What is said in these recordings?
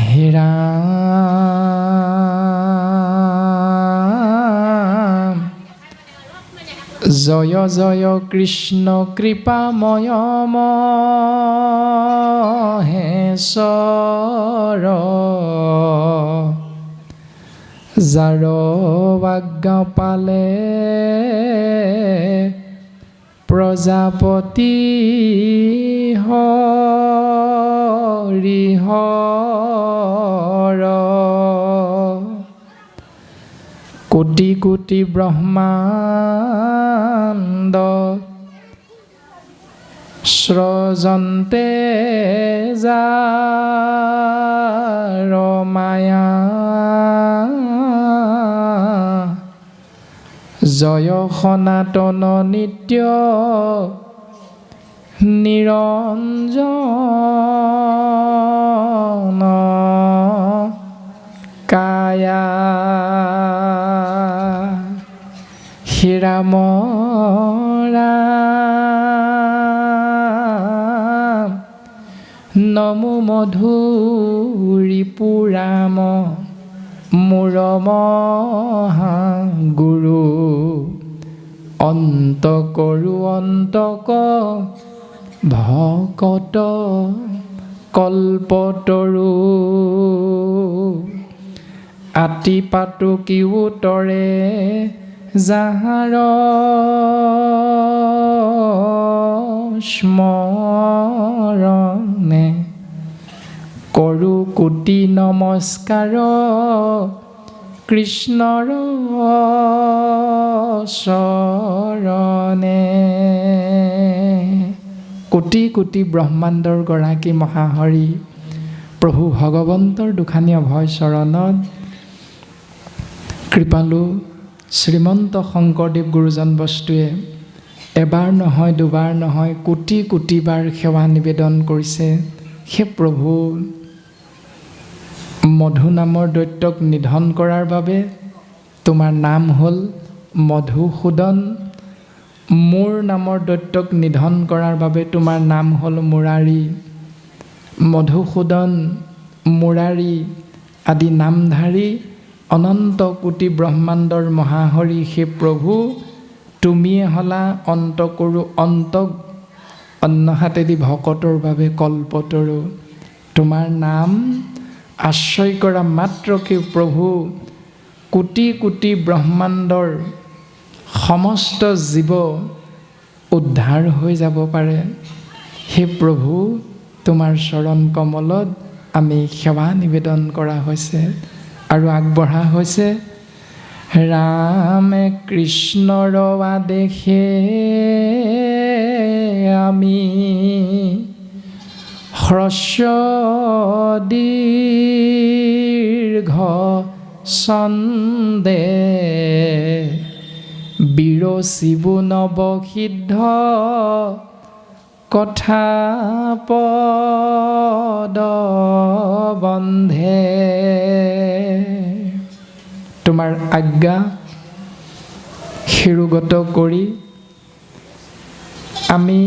হে ৰাম জয় জয় কৃষ্ণ কৃপাময় মহেশ্বৰ যাৰ আজ্ঞা পালে প্ৰজাপতি হৰিহৰ কোটি কোটি ব্ৰহ্মাণ্ড স্ৰজন্তে যাৰ মায়া জয় সনাতন নিত্য নিৰঞ্জন কায়া হে ৰাম ৰাম নমো মধুৰিপুৰাম মোৰ মহাগুৰু অন্ত কৰো অন্তক ভকত কল্পতৰু আতি পাতো কি উতৰে যাহাৰ স্মৰণে কৰো কোটি নমস্কাৰ কৃষ্ণৰ চৰণে কোটি কোটি ব্ৰহ্মাণ্ডৰ গৰাকী মহাহৰি প্ৰভু ভগৱন্তৰ দুখানী অভয় চৰণত কৃপালু শ্ৰীমন্ত শংকৰদেৱ গুৰুজন বস্তুৱে এবাৰ নহয় দুবাৰ নহয় কোটি কোটি বাৰ সেৱা নিবেদন কৰিছে। হে প্ৰভু মধু নামৰ দৈত্যক নিধন কৰাৰ বাবে তোমাৰ নাম হ'ল মধুসূদন, মোৰ নামৰ দৈত্যক নিধন কৰাৰ বাবে তোমাৰ নাম হ'ল মুৰাৰী। মধুসূদন মুৰাৰী আদি নামধাৰী অনন্ত কোটি ব্ৰহ্মাণ্ডৰ মহাহৰি হে প্ৰভু তুমিয়ে হলা অন্ত কৰো অন্তক অন্য হাতেদি ভকতৰ বাবে কল্পতৰু। তোমাৰ নাম আশ্ৰয় কৰা মাত্ৰকে প্ৰভু কোটি কোটি ব্ৰহ্মাণ্ডৰ সমস্ত জীৱ উদ্ধাৰ হৈ যাব পাৰে। হে প্ৰভু তোমাৰ চৰণ কমলত আমি সেৱা নিবেদন কৰা হৈছে আৰু আগবঢ়া হৈছে। ৰামে কৃষ্ণৰ আদেশে আমি হ্ৰস্ব দীৰ্ঘ ছন্দে বিৰচিব নৱসিদ্ধ কথা পদ বন্ধে। তোমাৰ আজ্ঞা শিৰোগত কৰি আমি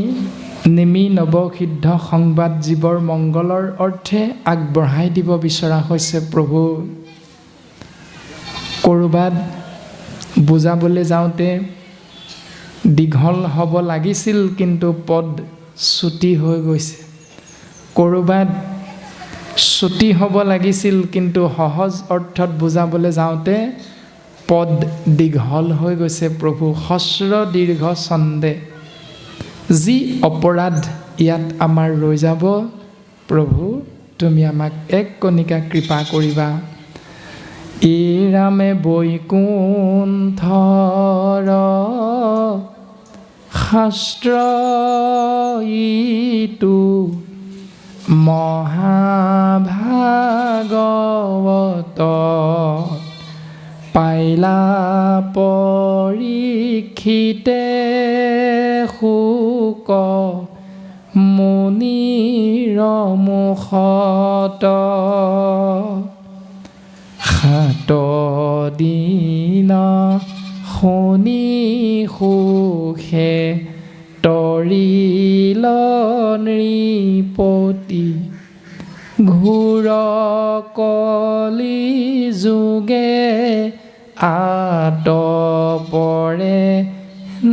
নিমি নৱসিদ্ধ সংবাদ জীৱৰ মংগলৰ অৰ্থে আগবঢ়াই দিব বিচৰা হৈছে। প্ৰভু ক'ৰবাত বুজাবলৈ যাওঁতে দীঘল হ'ব লাগিছিল কিন্তু পদ চুটি হৈ গৈছে, ক'ৰবাত চুটি হ'ব লাগিছিল কিন্তু সহজ অৰ্থত বুজাবলৈ যাওঁতে পদ দীঘল হৈ গৈছে। প্ৰভু হস্ৰ দীৰ্ঘ ছন্দে যি অপৰাধ ইয়াত আমাৰ ৰৈ যাব প্ৰভু তুমি আমাক এক কণিকা কৃপা কৰিবা। এই ৰামে বৈকুণ্ঠৰ শাস্ত্ৰ ইটো মহাভাগৱত পাইলা পৰীক্ষিতে শুক মুনিৰ মুখত সাত দিন শুনি সুখে তৰিল নৃপতি ঘোৰ কলি যোগে আতপৰে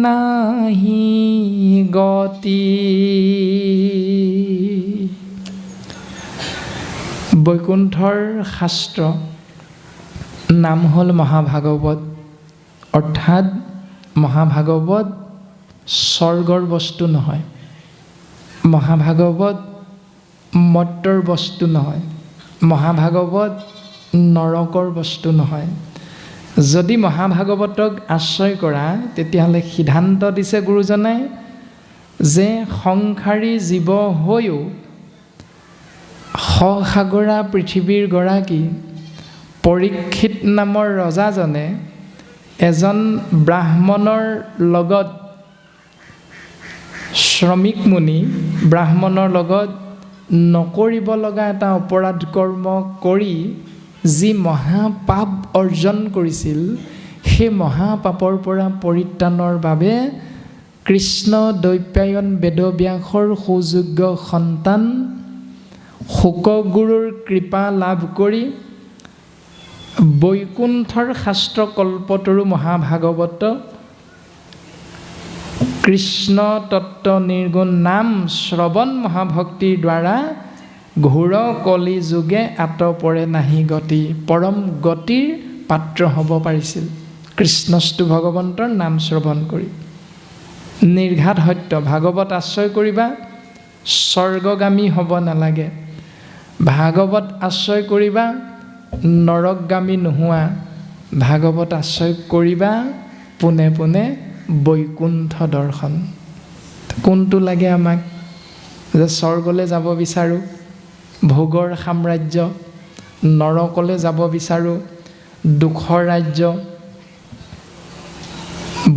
নাহি গতি। বৈকুণ্ঠৰ শাস্ত্ৰ নাম হ'ল মহাভাগৱত, অৰ্থাৎ মহাভাগৱত স্বৰ্গৰ বস্তু নহয়, মহাভাগৱত মৰ্ত্যৰ বস্তু নহয়, মহাভাগৱত নৰকৰ বস্তু নহয়। যদি মহাভাগৱতক আশ্ৰয় কৰা তেতিয়াহ'লে সিদ্ধান্ত দিছে গুৰুজনাই যে সংসাৰী জীৱ হৈও সসাগৰা পৃথিৱীৰ গৰাকী পৰীক্ষিত নামৰ ৰজাজনে এজন ব্ৰাহ্মণৰ লগত, শ্ৰমিক মুনি ব্ৰাহ্মণৰ লগত নকৰিব লগা এটা অপৰাধ কৰ্ম কৰি যি মহাপাপ অৰ্জন কৰিছিল, সেই মহাপাপৰ পৰা পৰিত্ৰাণৰ বাবে কৃষ্ণ দ্বৈপায়ন বেদব্যাসৰ সুযোগ্য সন্তান শুকগুৰুৰ কৃপা লাভ কৰি বৈকুণ্ঠৰ শাস্ত্ৰ কল্পতৰু মহাভাগৱত কৃষ্ণ তত্ত্ব নিৰ্গুণ নাম শ্ৰৱণ মহাভক্তিৰ দ্বাৰা ঘোৰ কলি যোগে আতপৰে নাহি গতি, পৰম গতিৰ পাত্ৰ হ'ব পাৰিছিল কৃষ্ণস্তু ভগৱন্তৰ নাম শ্ৰৱণ কৰি। নিৰ্ঘাত সত্য, ভাগৱত আশ্ৰয় কৰিবা স্বৰ্গগামী হ'ব নালাগে, ভাগৱত আশ্ৰয় কৰিবা নৰকগামী নোহোৱা, ভাগৱত আশ্ৰয় কৰিবা পোনে পোনে বৈকুণ্ঠ দৰ্শন। কোনটো লাগে আমাক? যে স্বৰ্গলৈ যাব বিচাৰোঁ ভোগৰ সাম্ৰাজ্য, নৰকলৈ যাব বিচাৰোঁ দুখৰ ৰাজ্য,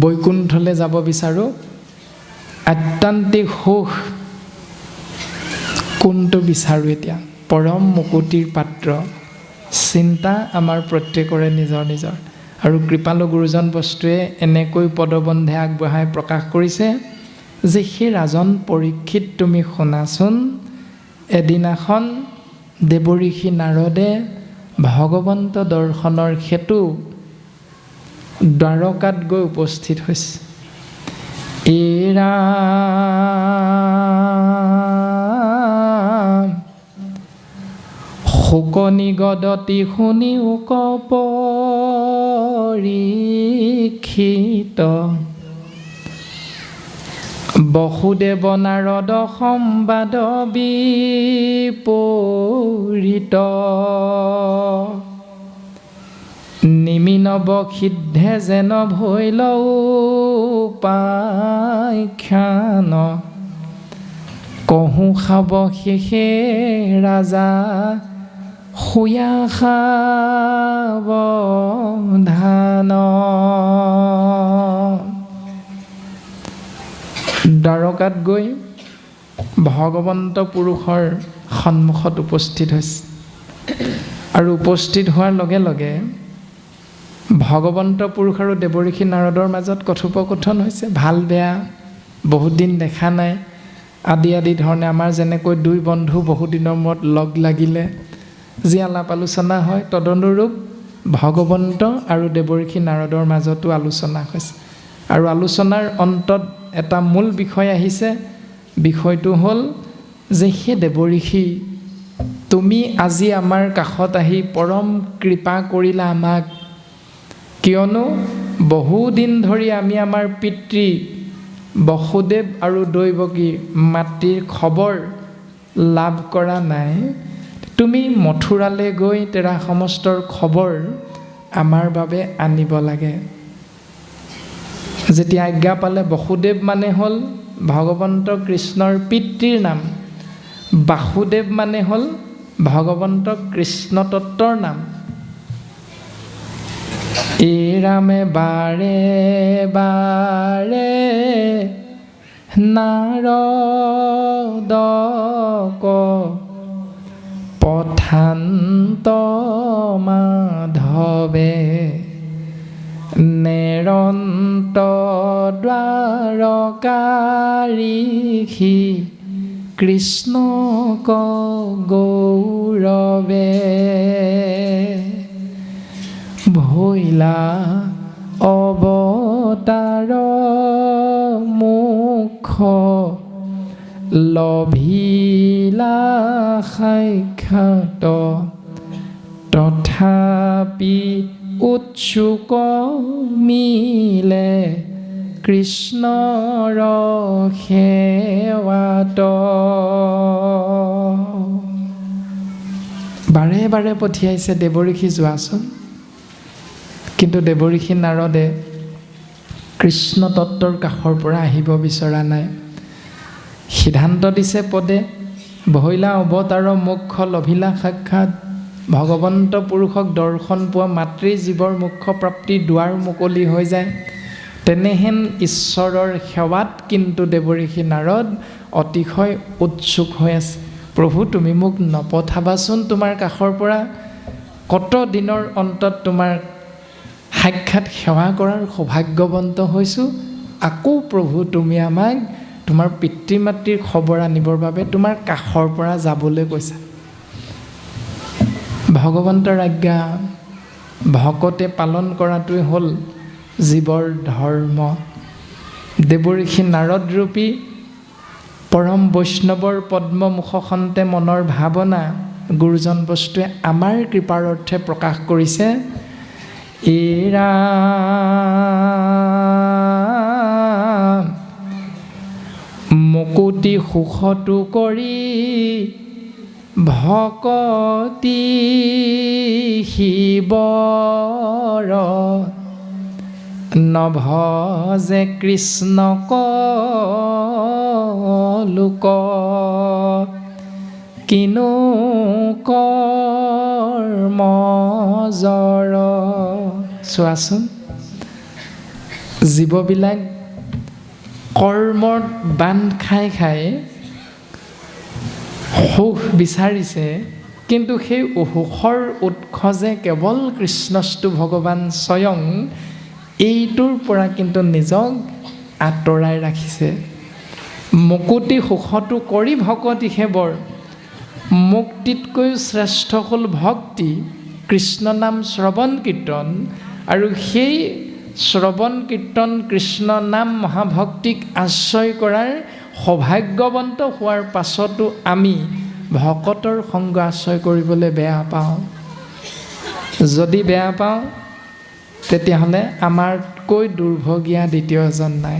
বৈকুণ্ঠলৈ যাব বিচাৰোঁ আত্যান্তিক সুখ। কোনটো বিচাৰোঁ এতিয়া? পৰম মুকুতিৰ পাত্ৰ। চিন্তা আমাৰ প্ৰত্যেকৰে নিজৰ নিজৰ। আৰু কৃপালু গুৰুজন বস্তুৱে এনেকৈ পদবন্ধে আগবঢ়াই প্ৰকাশ কৰিছে যে সেই ৰাজন পৰীক্ষিত তুমি শুনাচোন, এদিনাখন দেৱঋষি নাৰদে ভগৱন্ত দৰ্শনৰ হেতু দ্বাৰকাত গৈ উপস্থিত হৈছে। এৰা শোকনিগদতি শুনি পৰীক্ষিত বসুদেৱ নাৰদ সম্বাদ বিপৰীত নিমিনব সিদ্ধে যেন ভৈল উপাখ্যান কহু খাব শেষে ৰাজা শুয়া সাৱধান। দ্বাৰকাত গৈ ভগৱন্ত পুৰুষৰ সন্মুখত উপস্থিত হৈছে আৰু উপস্থিত হোৱাৰ লগে লগে ভগৱন্ত পুৰুষ আৰু দেৱঋষি নাৰদৰ মাজত কথোপকথন হৈছে। ভাল বেয়া, বহুত দিন দেখা নাই আদি আদি ধৰণে আমাৰ যেনেকৈ দুই বন্ধু বহুদিনৰ মূৰত লগ লাগিলে যি আলাপ আলোচনা হয়, তদনুৰূপ ভগৱন্ত আৰু দেৱঋষি নাৰদৰ মাজতো আলোচনা হৈছে। আৰু আলোচনাৰ অন্তত এটা মূল বিষয় আহিছে। বিষয়টো হ'ল যে সেই দেৱঋষি, তুমি আজি আমাৰ কাষত আহি পৰম কৃপা কৰিলা আমাক, কিয়নো বহুদিন ধৰি আমি আমাৰ পিতৃ বসুদেৱ আৰু দৈৱকী মাতৃৰ খবৰ লাভ কৰা নাই। তুমি মথুৰালৈ গৈ তেৰা সমস্তৰ খবৰ আমাৰ বাবে আনিব লাগে। যেতিয়া আজ্ঞা পালে, বসুদেৱ মানে হ'ল ভগৱন্ত কৃষ্ণৰ পিতৃৰ নাম, বাসুদেৱ মানে হ'ল ভগৱন্ত কৃষ্ণ তত্ত্বৰ নাম। এই ৰামে বাৰে বাৰে নাৰদক পঠান্ত মাধৱে নেৰন্ত দ্বাৰকাৰীষি কৃষ্ণক গৌৰৱে বাবে ভৈলা অৱতাৰ মুখ লভিলা সাক্ষাৎ তথাপি উৎসুক মিলে কৃষ্ণৰ সেৱাত। বাৰে বাৰে পঠিয়াইছে দেৱঋষি যোৱাচোন, কিন্তু দেৱঋষি নাৰদে কৃষ্ণ তত্ত্বৰ কাষৰ পৰা আহিব বিচৰা নাই। সিদ্ধান্ত দিছে পদে ভৈলা অৱতাৰ মুখ্য লভিলা সাক্ষাৎ। ভগৱন্ত পুৰুষক দৰ্শন পোৱা মাতৃ জীৱৰ মুখ্য প্ৰাপ্তিৰ দুৱাৰ মুকলি হৈ যায়। তেনেহেন ঈশ্বৰৰ সেৱাত কিন্তু দেৱঋষি নাৰদ অতিশয় উৎসুক হৈ আছে। প্ৰভু তুমি মোক নপঠাবাচোন তোমাৰ কাষৰ পৰা, কত দিনৰ অন্তত তোমাৰ সাক্ষাৎ সেৱা কৰাৰ সৌভাগ্যৱন্ত হৈছোঁ। আকৌ প্ৰভু তুমি আমাক তোমাৰ পিতৃ মাতৃৰ খবৰ আনিবৰ বাবে তোমাৰ কাষৰ পৰা যাবলৈ কৈছা। ভগৱন্তৰ আজ্ঞা ভকতে পালন কৰাটোৱে হ'ল জীৱৰ ধৰ্ম। দেৱঋষি নাৰদৰূপী পৰম বৈষ্ণৱৰ পদ্মমুখখন্তে মনৰ ভাৱনা গুৰুজন বস্তুৱে আমাৰ কৃপাৰ অৰ্থে প্ৰকাশ কৰিছে। এৰা মুকুতি সুখটো কৰি ভকতি শিৱৰ নভজে কৃষ্ণক লোক কিনো কৰ্মজৰ। চোৱাচোন, জীৱবিলাক কৰ্মত বান্ধ খাই খাই সুখ বিচাৰিছে, কিন্তু সেই সুখৰ উৎস যে কেৱল কৃষ্ণস্তু ভগৱান স্বয়ং, এইটোৰ পৰা কিন্তু নিজক আঁতৰাই ৰাখিছে। মুকুতি সুখটো কৰি ভকতি সেৱৰ, মুক্তিতকৈও শ্ৰেষ্ঠ হ'ল ভক্তি, কৃষ্ণ নাম শ্ৰৱণ কীৰ্তন। আৰু সেই শ্ৰৱণ কীৰ্তন কৃষ্ণ নাম মহাভক্তিক আশ্ৰয় কৰাৰ সৌভাগ্যৱন্ত হোৱাৰ পাছতো আমি ভকতৰ সংগ আশ্ৰয় কৰিবলৈ বেয়া পাওঁ। যদি বেয়া পাওঁ তেতিয়াহ'লে আমাতকৈ দুৰ্ভগীয়া দ্বিতীয় এজন নাই।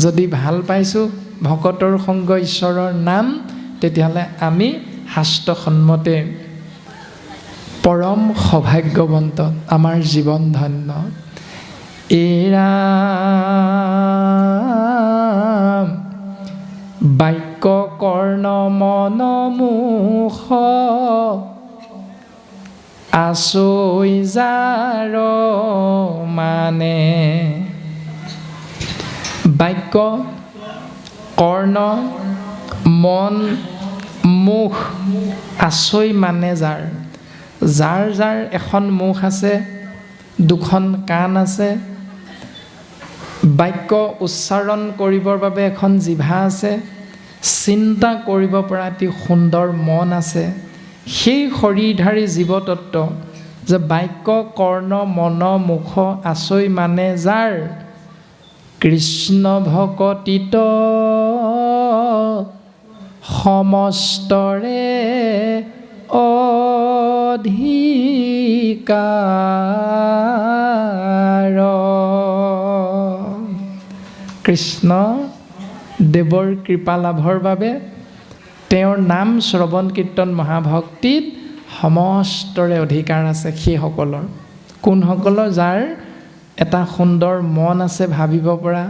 যদি ভাল পাইছোঁ ভকতৰ সংগ ঈশ্বৰৰ নাম, তেতিয়াহ'লে আমি শাস্ত্ৰসন্মতে পৰম সৌভাগ্যৱন্ত, আমাৰ জীৱন ধন্য। এৰা বাক্য কৰ্ণ মন মুখ আচৈ যাৰ মানে। বাক্য কৰ্ণ মন মুখ আচৈ মানে যাৰ, যাৰ যাৰ এখন মুখ আছে, দুখন কাণ আছে, বাক্য উচ্চাৰণ কৰিবৰ বাবে এখন জিভা আছে, চিন্তা কৰিব পৰা এটি সুন্দৰ মন আছে, সেই শৰীৰধাৰী জীৱতত্ত্ব যে বাক্য কৰ্ণ মন মুখ আচৈ মানে যাৰ, কৃষ্ণ ভকতিত সমস্তৰে অধিকাৰ। কৃষ্ণ দেৱৰ কৃপা লাভৰ বাবে তেওঁৰ নাম শ্ৰৱণ কীৰ্তন মহাভক্তিত সমস্তৰে অধিকাৰ আছে। সেইসকলৰ কোনসকলৰ? যাৰ এটা সুন্দৰ মন আছে ভাবিব পৰা,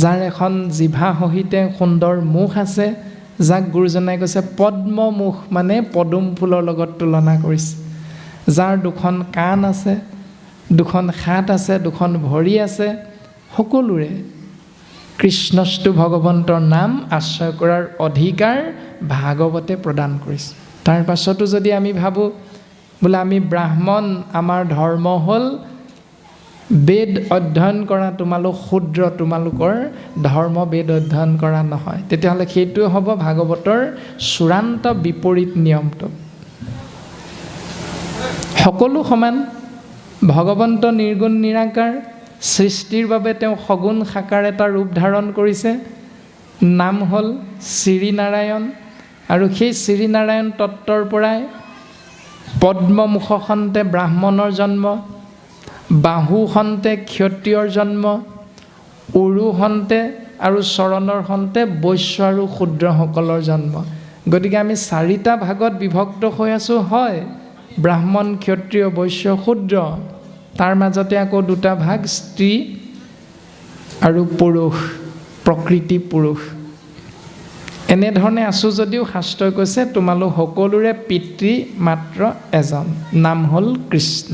যাৰ এখন জিভা সহিতে সুন্দৰ মুখ আছে, যাক গুৰুজনাই কৈছে পদ্মমুখ, মানে পদুম ফুলৰ লগত তুলনা কৰিছে, যাৰ দুখন কাণ আছে, দুখন হাত আছে, দুখন ভৰি আছে, সকলোৰে কৃষ্ণস্তু ভগৱন্তৰ নাম আশ্ৰয় কৰাৰ অধিকাৰ ভাগৱতে প্ৰদান কৰিছে। তাৰ পাছতো যদি আমি ভাবোঁ বোলে আমি ব্ৰাহ্মণ, আমাৰ ধৰ্ম হ'ল বেদ অধ্যয়ন কৰা, তোমালোক শূদ্ৰ, তোমালোকৰ ধৰ্ম বেদ অধ্যয়ন কৰা নহয়, তেতিয়াহ'লে সেইটোৱে হ'ব ভাগৱতৰ চূড়ান্ত বিপৰীত নিয়মটো। সকলো সমান। ভগৱন্ত নিৰ্গুণ নিৰাকাৰ, সৃষ্টিৰ বাবে তেওঁ সগুণ সাকাৰ এটা ৰূপ ধাৰণ কৰিছে। নাম হ'ল শ্ৰীনাৰায়ণ, আৰু সেই শ্ৰীনাৰায়ণ তত্ত্বৰ পৰাই পদ্মমুখখন্তে ব্ৰাহ্মণৰ জন্ম, বাহুখন্তে ক্ষত্ৰিয়ৰ জন্ম, উৰুহন্তে আৰু চৰণৰ হন্তে বৈশ্য আৰু শূদ্ৰসকলৰ জন্ম। গতিকে আমি 4টা ভাগত বিভক্ত হৈ আছোঁ, হয়, ব্ৰাহ্মণ, ক্ষত্ৰিয়, বৈশ্য, শূদ্ৰ। তাৰ মাজতে আকৌ 2টা ভাগ, স্ত্ৰী আৰু পুৰুষ, প্ৰকৃতি পুৰুষ। এনেধৰণে আছোঁ যদিও শাস্ত্ৰই কৈছে তোমালোক সকলোৰে পিতৃ মাত্ৰ এজন, নাম হ'ল কৃষ্ণ।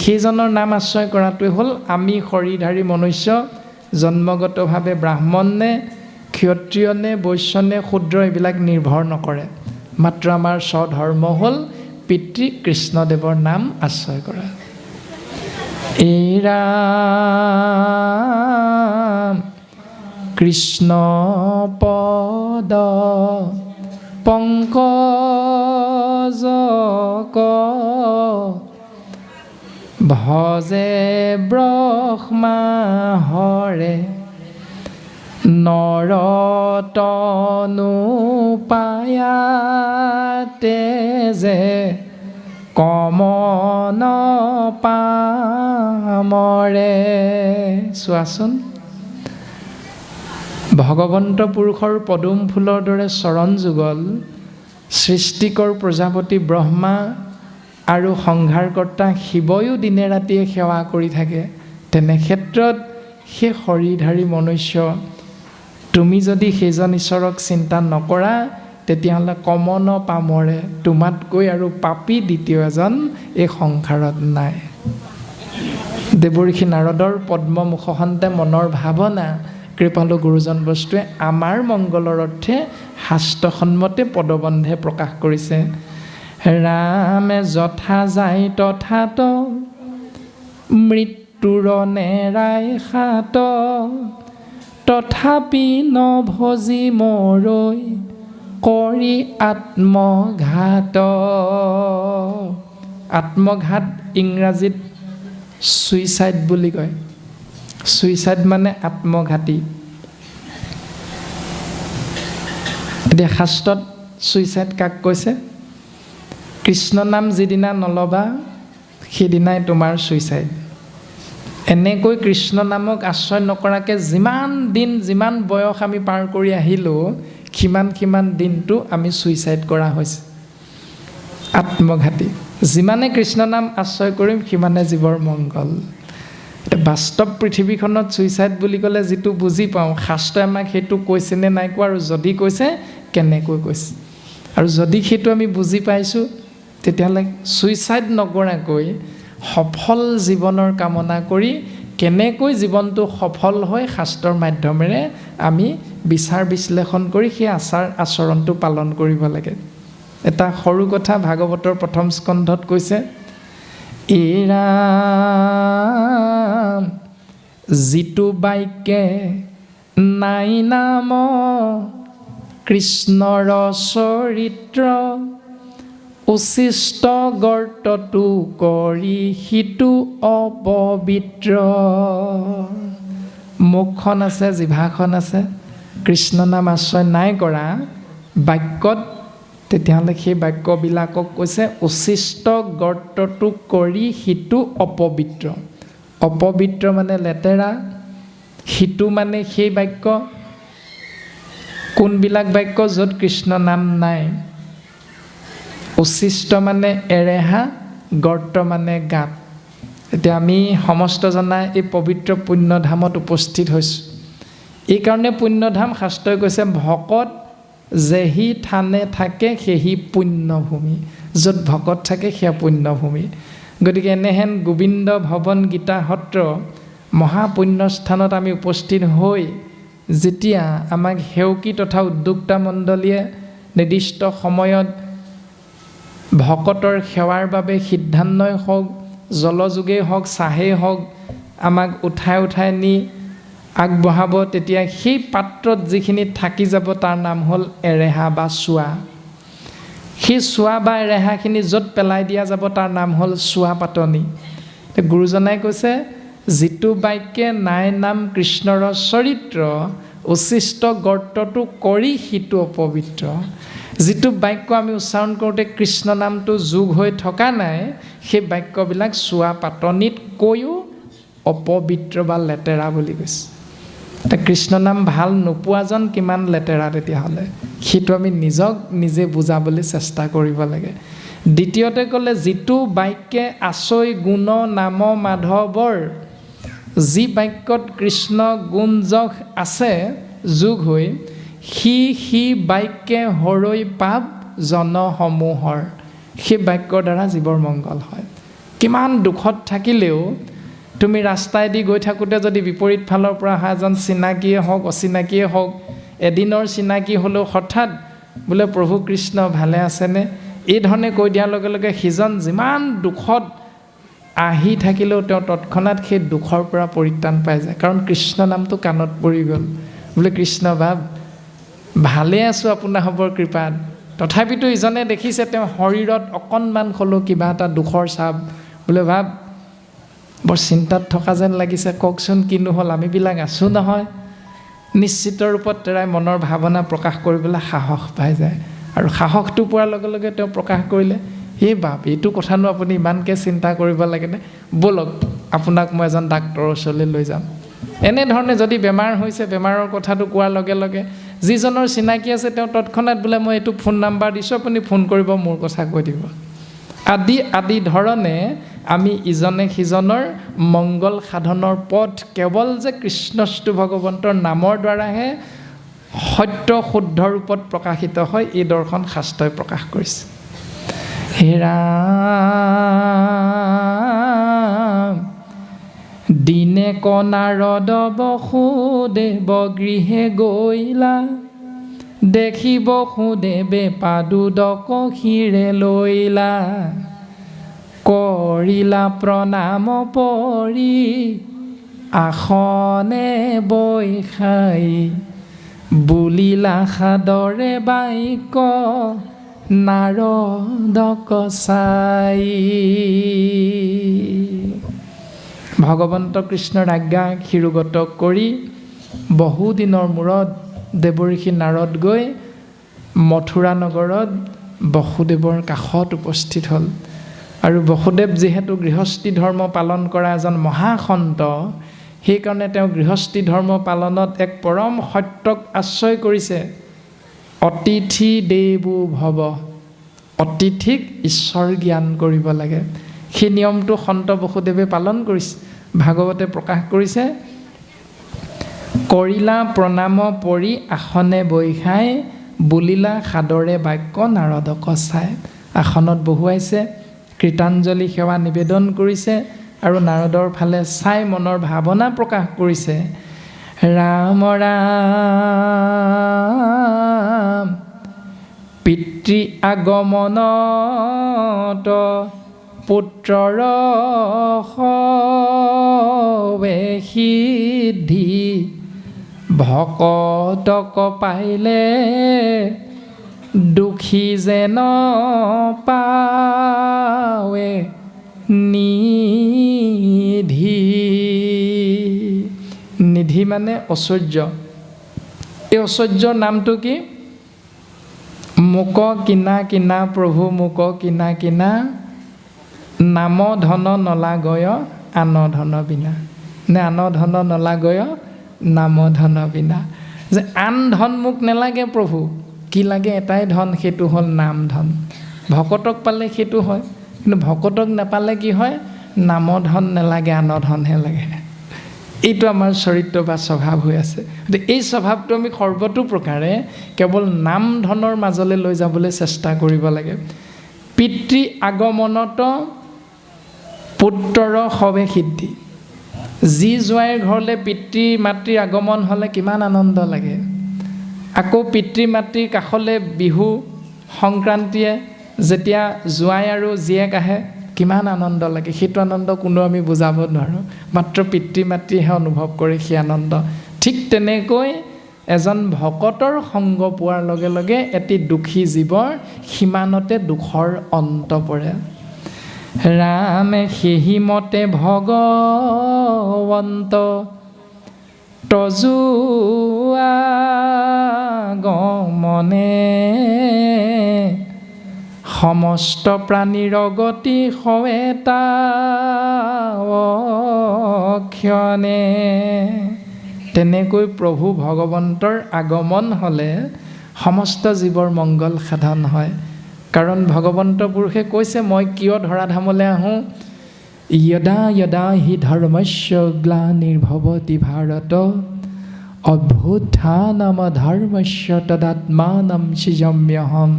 সেইজনৰ নাম আশ্ৰয় কৰাটোৱে হ'ল আমি শৰীৰধাৰী মনুষ্য, জন্মগতভাৱে ব্ৰাহ্মণ নে ক্ষত্ৰিয় নে বৈশ্য নে শূদ্ৰ এইবিলাক নিৰ্ভৰ নকৰে। মাত্ৰ আমাৰ স্বধৰ্ম হ'ল পিতৃ কৃষ্ণদেৱৰ নাম আশ্ৰয় কৰা। এৰা কৃষ্ণ পদ পংকজক ভজে ব্ৰহ্মা হৰে নৰতনু পায়াতে যে কমন পামৰে। চোৱাচোন, ভগৱন্ত পুৰুষৰ পদুম ফুলৰ দৰে চৰণ যুগল সৃষ্টিকৰ প্ৰজাপতি ব্ৰহ্মা আৰু সংহাৰকৰ্তা শিৱয়ো দিনে ৰাতিয়ে সেৱা কৰি থাকে। তেনে ক্ষেত্ৰত সেই শৰীৰধাৰী মনুষ্য, তুমি যদি সেইজন ঈশ্বৰক চিন্তা নকৰা তেতিয়াহ'লে কমন পামৰে, তোমাতকৈ আৰু পাপী দ্বিতীয় এজন এই সংসাৰত নাই। দেৱৰ্ষি নাৰদৰ পদ্মমুখখন্তে মনৰ ভাৱনা কৃপালু গুৰুজন বস্তুৱে আমাৰ মংগলৰ অৰ্থে শাস্ত্ৰসন্মতে পদবন্ধে প্ৰকাশ কৰিছে। ৰামে যথা যায় তথাত মৃত্যুৰ নেৰাই সাত, তথাপি নভজি মৰৈ কৰি আত্মঘাত। আত্মঘাত ইংৰাজীত ছুইচাইড বুলি কয়। ছুইচাইড মানে আত্মঘাতী। এতিয়া শাস্ত্ৰত ছুইচাইড কাক কৈছে? কৃষ্ণ নাম যিদিনা নলবা সেইদিনাই তোমাৰ ছুইচাইড। এনেকৈ কৃষ্ণ নামক আশ্ৰয় নকৰাকৈ যিমান দিন যিমান বয়স আমি পাৰ কৰি আহিলোঁ সিমান দিনটো আমি ছুইচাইড কৰা হৈছে, আত্মঘাতী। যিমানে কৃষ্ণ নাম আশ্ৰয় কৰিম সিমানে জীৱৰ মংগল। এতিয়া বাস্তৱ পৃথিৱীখনত ছুইচাইড বুলি ক'লে যিটো বুজি পাওঁ, শাস্ত্ৰই আমাক সেইটো কৈছেনে নাই কোৱা, আৰু যদি কৈছে কেনেকৈ কৈছে। আৰু যদি সেইটো আমি বুজি পাইছোঁ তেতিয়াহ'লে ছুইচাইড নকৰাকৈ সফল জীৱনৰ কামনা কৰি কেনেকৈ জীৱনটো সফল হয় শাস্ত্ৰৰ মাধ্যমেৰে আমি বিচাৰ বিশ্লেষণ কৰি সেই আচৰণটো পালন কৰিব লাগে। এটা সৰু কথা ভাগৱতৰ 1ম স্কন্ধত কৈছে, এৰা যিটো বাক্যে নাই নাম কৃষ্ণৰ চৰিত্ৰ, উচিষ্ট গৰ্তটো কৰি সিটো অপবিত্ৰ। মুখখন আছে, জিভাখন আছে, কৃষ্ণ নাম আশ্ৰয় নাই কৰা বাক্যত, তেতিয়াহ'লে সেই বাক্যবিলাকক কৈছে উচিষ্ট গৰ্তটো কৰি সিটো অপবিত্ৰ। অপবিত্ৰ মানে লেতেৰা, সিটো মানে সেই বাক্য। কোনবিলাক বাক্য? য'ত কৃষ্ণ নাম নাই। উচিষ্ট মানে এৰেহা, গৰ্ত মানে গাত। এতিয়া আমি সমস্ত জনাই এই পবিত্ৰ পুণ্যধামত উপস্থিত হৈছোঁ। এইকাৰণে পুণ্যধাম শাস্ত্ৰই কৈছে ভকত যেহি থানে থাকে সেহি পুণ্যভূমি। য'ত ভকত থাকে সেয়া পুণ্যভূমি। গতিকে এনেহেন গোবিন্দ ভৱন গীতা সত্ৰ মহাপুণ্যস্থানত আমি উপস্থিত হৈ যেতিয়া আমাক সেৱকী তথা উদ্যোক্তা মণ্ডলীয়ে নিৰ্দিষ্ট সময়ত ভকতৰ সেৱাৰ বাবে সিদ্ধান্নই হওক, জলযোগেই হওক, চাহেই হওক আমাক উঠাই নি আগবঢ়াব, তেতিয়া সেই পাত্ৰত যিখিনি থাকি যাব তাৰ নাম হ'ল এৰেহা বা চোৱা। সেই চোৱা বা ৰেহাখিনি য'ত পেলাই দিয়া যাব তাৰ নাম হ'ল চোৱা পাতনি। গুৰুজনাই কৈছে যিটো বাক্যে নাই নাম কৃষ্ণৰ চৰিত্ৰ, উচিষ্ট গৰ্তটো কৰি সিটো অপবিত্ৰ। যিটো বাক্য আমি উচ্চাৰণ কৰোঁতে কৃষ্ণ নামটো যোগ হৈ থকা নাই, সেই বাক্যবিলাক চোৱা পাতনিতকৈও অপবিত্ৰ বা লেতেৰা বুলি কৈছে। এতিয়া কৃষ্ণ নাম ভাল নোপোৱাজন কিমান লেতেৰা তেতিয়াহ'লে, সেইটো আমি নিজক নিজে বুজাবলৈ চেষ্টা কৰিব লাগে। দ্বিতীয়তে ক'লে যিটো বাক্যে আচৈ গুণ নাম মাধৱৰ, যি বাক্যত কৃষ্ণ গুণ যশ আছে যোগ হৈ, সি বাক্যে হৰৈ পাপ জনসমূহৰ, সেই বাক্যৰ দ্বাৰা জীৱৰ মংগল হয়। কিমান দুখত থাকিলেও তুমি ৰাস্তাইদি গৈ থাকোঁতে যদি বিপৰীত ফালৰ পৰা অহা এজন চিনাকিয়ে হওক অচিনাকিয়ে হওক, এদিনৰ চিনাকি হ'লেও হঠাৎ বোলে প্ৰভু কৃষ্ণ ভালে আছেনে, এই ধৰণে কৈ দিয়াৰ লগে লগে সিজন যিমান দুখত আহি থাকিলেও তেওঁ তৎক্ষণাত সেই দুখৰ পৰা পৰিত্ৰাণ পাই যায়। কাৰণ কৃষ্ণ নামটো কাণত পৰি গ'ল। বোলে কৃষ্ণ ভাৱ ভালে আছোঁ আপোনাৰ হ'বৰ কৃপাত। তথাপিতো ইজনে দেখিছে তেওঁ শৰীৰত অকণমান হ'লেও কিবা এটা দুখৰ চাপ, বোলে ভাৱ বৰ চিন্তাত থকা যেন লাগিছে, কওকচোন কিনো হ'ল, আমিবিলাক আছোঁ নহয়। নিশ্চিত ৰূপত তেৰাই মনৰ ভাৱনা প্ৰকাশ কৰিবলৈ সাহস পাই যায়। আৰু সাহসটো পোৱাৰ লগে লগে তেওঁ প্ৰকাশ কৰিলে, এই বাপ এইটো কথানো আপুনি ইমানকৈ চিন্তা কৰিব লাগেনে, ব'লক আপোনাক মই এজন ডাক্তৰৰ ওচৰলৈ লৈ যাম। এনেধৰণে যদি বেমাৰ হৈছে, বেমাৰৰ কথাটো কোৱাৰ লগে লগে যিজনৰ চিনাকি আছে তেওঁ তৎক্ষণাত বোলে মই এইটো ফোন নাম্বাৰ দিছোঁ, আপুনি ফোন কৰিব, মোৰ কথা কৈ দিব। আদি ধৰণে আমি ইজনে সিজনৰ মংগল সাধনৰ পথ কেৱল যে কৃষ্ণস্তু ভগৱন্তৰ নামৰ দ্বাৰাহে সত্য শুদ্ধ ৰূপত প্ৰকাশিত হয়, এই দৰ্শন শাস্ত্ৰই প্ৰকাশ কৰিছে। হে ৰাম দিনে কনাৰদ বসুদেৱ গৃহে গৈলা, দেখি বসুদেৱে পাদুদক শিৰে লৈলা, কৰিলা প্ৰণাম পৰি আসনে বৈখাই, বুলিলা সাদৰে বাক্য নাৰদক চাই। ভগৱন্ত কৃষ্ণৰ আজ্ঞা শিৰোগত কৰি বহুদিনৰ মূৰত দেৱঋষি নাৰদ গৈ মথুৰা নগৰত বসুদেৱৰ কাষত উপস্থিত হ'ল। আৰু বসুদেৱ যিহেতু গৃহস্থী ধৰ্ম পালন কৰা এজন মহাসন্ত, সেইকাৰণে তেওঁ গৃহস্থী ধৰ্ম পালনত এক পৰম সত্যক আশ্ৰয় কৰিছে। অতিথি দেৱো ভৱ, অতিথিক ঈশ্বৰ জ্ঞান কৰিব লাগে। সেই নিয়মটো সন্ত বসুদেৱে পালন কৰিছে। ভাগৱতে প্ৰকাশ কৰিছে, কৰিলা প্ৰণাম পৰি আসনে বৈখাই, বুলিলা সাদৰে বাক্য নাৰদক চাই। আসনত বহুৱাইছে, কৃতাঞ্জলি সেৱা নিবেদন কৰিছে আৰু নাৰদৰ ফালে চাই মনৰ ভাৱনা প্ৰকাশ কৰিছে। ৰাম ৰাম পিতৃ আগমনত পুত্ৰৰ সৱে সিদ্ধি, ভকতক পাইলে দুখী যেন পাৱে নিধি। নিধি মানে ঐশ্বৰ্য। এই ঐশ্বৰ্যৰ নামটো কি? মোক কিনা কিনা প্ৰভু মোক কিনা কিনা, নাম ধন নলাগয় আন ধন বিনা। নে আন ধন নলাগয় নাম ধন বিনা। যে আন ধন মোক নেলাগে প্ৰভু, কি লাগে এটাই ধন, সেইটো হ'ল নাম ধন। ভকতক পালে সেইটো হয়, কিন্তু ভকতক নাপালে কি হয়, নাম ধন নেলাগে, আন ধনহে লাগে। এইটো আমাৰ চৰিত্ৰ বা স্বভাৱ হৈ আছে। গতিকে এই স্বভাৱটো আমি সৰ্বতো প্ৰকাৰে কেৱল নাম ধনৰ মাজলৈ লৈ যাবলৈ চেষ্টা কৰিব লাগে। পিতৃ আগমনত পুত্ৰৰ সৱে সিদ্ধি। যি জোঁৱাইৰ ঘৰলৈ পিতৃ মাতৃৰ আগমন হ'লে কিমান আনন্দ লাগে। আকৌ পিতৃ মাতৃৰ কাষলৈ বিহু সংক্ৰান্তিয়ে যেতিয়া জোঁৱাই আৰু জীয়েক আহে কিমান আনন্দ লাগে। সেইটো আনন্দ কোনো আমি বুজাব নোৱাৰোঁ, মাত্ৰ পিতৃ মাতৃহে অনুভৱ কৰে সেই আনন্দ। ঠিক তেনেকৈ এজন ভকতৰ সংগ পোৱাৰ লগে লগে এটি দুখী জীৱৰ সিমানতে দুখৰ অন্ত পৰে। ৰামে সেহি মতে ভগৱন্ত তজু আগমনে সমস্ত প্ৰাণীৰ গতি সৱেতা ক্ষণে। তেনেকৈ প্ৰভু ভগৱন্তৰ আগমন হ'লে সমস্ত জীৱৰ মংগল সাধন হয়। কাৰণ ভগৱন্ত পুৰুষে কৈছে, মই কিয় ধৰাধামলৈ আহোঁ? যদা যদা হি ধৰ্মস্য গ্লানিৰ্ভৱতি ভাৰত অভ্যুত্থানম ধৰ্মস্য তদাত্মানম সৃজাম্যহম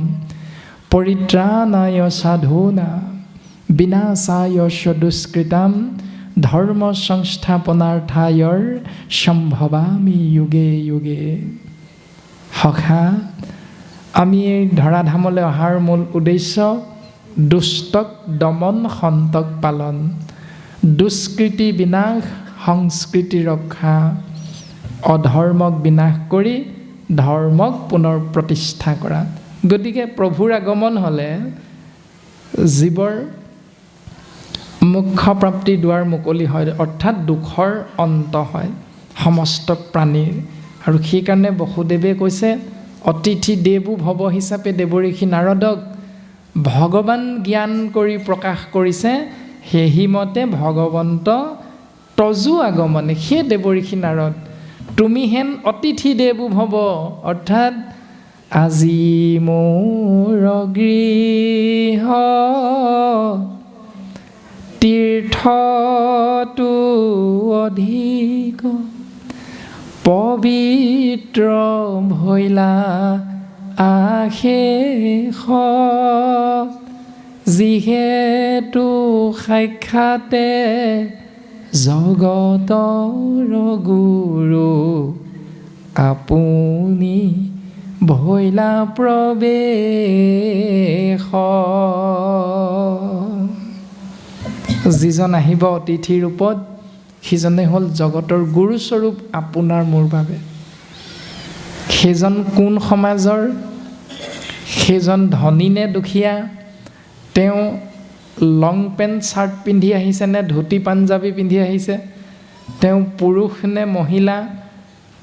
পৰিত্ৰাণায় সাধূনাং বিনাশায় চ দুষ্কৃতাম ধৰ্ম সংস্থাপনাৰ্থায় সম্ভৱামি যুগে যুগে। সখা, আমি এই ধৰাধামলৈ অহাৰ মূল উদ্দেশ্য দুষ্টক দমন, সন্তক পালন, দুষ্কৃতি বিনাশ, সংস্কৃতি ৰক্ষা, অধৰ্মক বিনাশ কৰি ধৰ্মক পুনৰ প্ৰতিষ্ঠা কৰা। গতিকে প্ৰভুৰ আগমন হ'লে জীৱৰ মোক্ষ প্ৰাপ্তিৰ দুৱাৰ মুকলি হয়, অৰ্থাৎ দুখৰ অন্ত হয় সমস্ত প্ৰাণীৰ। আৰু সেইকাৰণে বসুদেৱে কৈছে, অতিথি দেৱো ভৱ হিচাপে দেৱঋষি নাৰদক ভগৱান জ্ঞান কৰি প্ৰকাশ কৰিছে। সেহিমতে ভগৱন্ত তজু আগমনে, সেই দেৱঋষি নাৰদ তুমি হেন অতিথি দেৱো ভৱ, অৰ্থাৎ আজি মোৰ গৃহ তীৰ্থটো অধিক পবিত্ৰ ভৈলা আশেষ, যিহেতু সাক্ষাতে জগতৰ গুৰু আপুনি ভৈলা প্ৰৱেশ। যিজন আহিব অতিথি ৰূপত, সিজনে হ'ল জগতৰ গুৰুস্বৰূপ আপোনাৰ মোৰ বাবে। সেইজন কোন সমাজৰ, সেইজন ধনী নে দুখীয়া, তেওঁ লং পেণ্ট চাৰ্ট পিন্ধি আহিছে নে ধুতি পাঞ্জাবী পিন্ধি আহিছে, তেওঁ পুৰুষ নে মহিলা,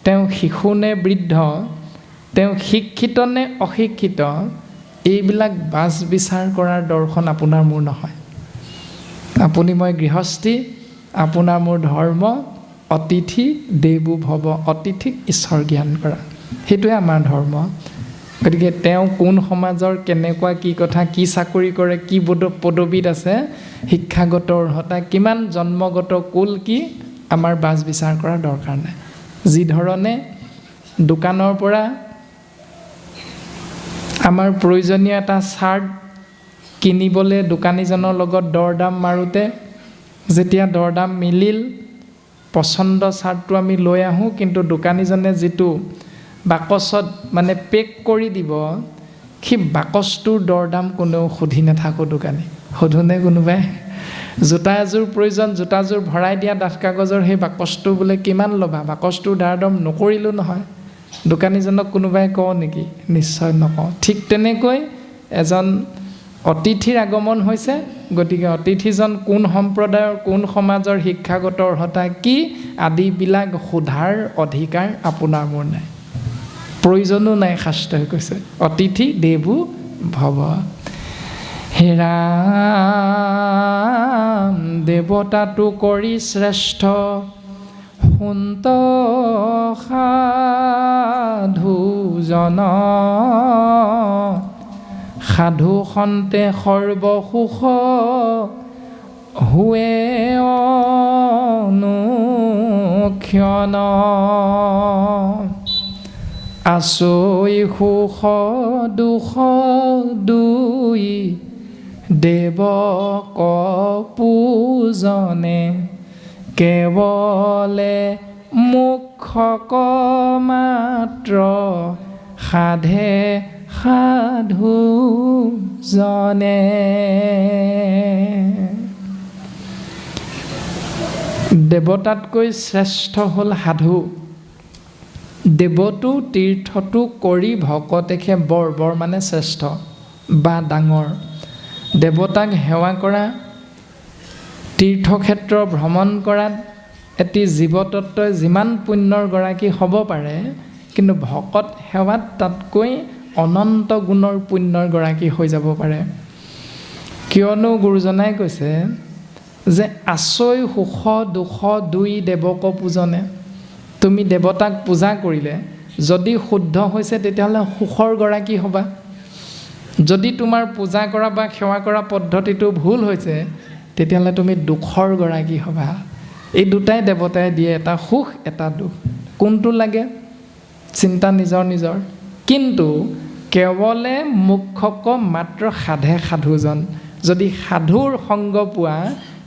তেওঁ শিশু নে বৃদ্ধ, তেওঁ শিক্ষিত নে অশিক্ষিত, এইবিলাক বাছ বিচাৰ কৰাৰ দৰ্শন আপোনাৰ মোৰ নহয়। আপুনি মই গৃহস্থী, আপোনাৰ মোৰ ধৰ্ম অতিথি দেৱো ভৱ, অতিথিক ঈশ্বৰ জ্ঞান কৰা, সেইটোৱে আমাৰ ধৰ্ম। গতিকে তেওঁ কোন সমাজৰ, কেনেকুৱা, কি কথা, কি চাকৰি কৰে, কি পদবীত আছে, শিক্ষাগত অৰ্হতা কিমান, জন্মগত কুল কি, আমাৰ বাছ বিচাৰ কৰাৰ দৰকাৰ নাই। যি ধৰণে দোকানৰ পৰা আমাৰ প্ৰয়োজনীয় এটা চাৰ্ট কিনিবলৈ দোকানীজনৰ লগত দৰ দাম মাৰোঁতে যেতিয়া দৰ দাম মিলিল, পচন্দ চাৰ্টটো আমি লৈ আহোঁ, কিন্তু দোকানীজনে যিটো বাকচত মানে পেক কৰি দিব, সেই বাকচটোৰ দৰ দাম কোনেও সুধি নাথাকোঁ দোকানী। সোধোনে কোনোবাই? জোতা এযোৰ প্ৰয়োজন, জোতাযোৰ ভৰাই দিয়া ডাঠ কাগজৰ সেই বাকচটো বোলে কিমান ল'বা, বাকচটোৰ দাৰ দাম নকৰিলোঁ নহয়। দোকানীজনক কোনোবাই কওঁ নেকি? নিশ্চয় নকওঁ। ঠিক তেনেকৈ এজন অতিথিৰ আগমন হৈছে, গতিকে অতিথিজন কোন সম্প্ৰদায়ৰ, কোন সমাজৰ, শিক্ষাগত অৰ্হতা কি আদিবিলাক সোধাৰ অধিকাৰ আপোনাৰ মোৰ নাই, প্ৰয়োজনো নাই। শাস্ত্ৰই কৈছে অতিথি দেৱো ভৱ। হে ৰাম দেৱতাটো কৰি শ্ৰেষ্ঠ, সুন্ত সাধুজন, সাধু সন্তে সৰ্বসুখ হুৱে অনুক্ষণ, আছই সুখ দুখ দুই দেৱক পূজনে, কেৱলে মুখক মাত্ৰ সাধে সাধু জনে। দেৱতাতকৈ শ্ৰেষ্ঠ হ'ল সাধু। দেৱতো তীৰ্থটো কৰি ভকতেখে বৰ মানে শ্ৰেষ্ঠ বা ডাঙৰ। দেৱতাক সেৱা কৰা, তীৰ্থক্ষেত্ৰ ভ্ৰমণ কৰাত এটি জীৱতত্বই যিমান পুণ্যৰ গৰাকী হ'ব পাৰে, কিন্তু ভকত সেৱাত তাতকৈ অনন্ত গুণৰ পুণ্যৰ গৰাকী হৈ যাব পাৰে। কিয়নো গুৰুজনাই কৈছে যে আচৈ সুখ দুখ দুই দেৱক পূজনে। তুমি দেৱতাক পূজা কৰিলে যদি শুদ্ধ হৈছে তেতিয়াহ'লে সুখৰ গৰাকী হ'বা। যদি তোমাৰ পূজা কৰা বা সেৱা কৰা পদ্ধতিটো ভুল হৈছে তেতিয়াহ'লে তুমি দুখৰ গৰাকী হ'বা। এই দুটাই দেৱতাই দিয়ে, এটা সুখ এটা দুখ। কোনটো লাগে চিন্তা নিজৰ নিজৰ। কিন্তু কেৱলে মুখ্যক মাত্ৰ সাধে সাধুজন। যদি সাধুৰ সংগ পোৱা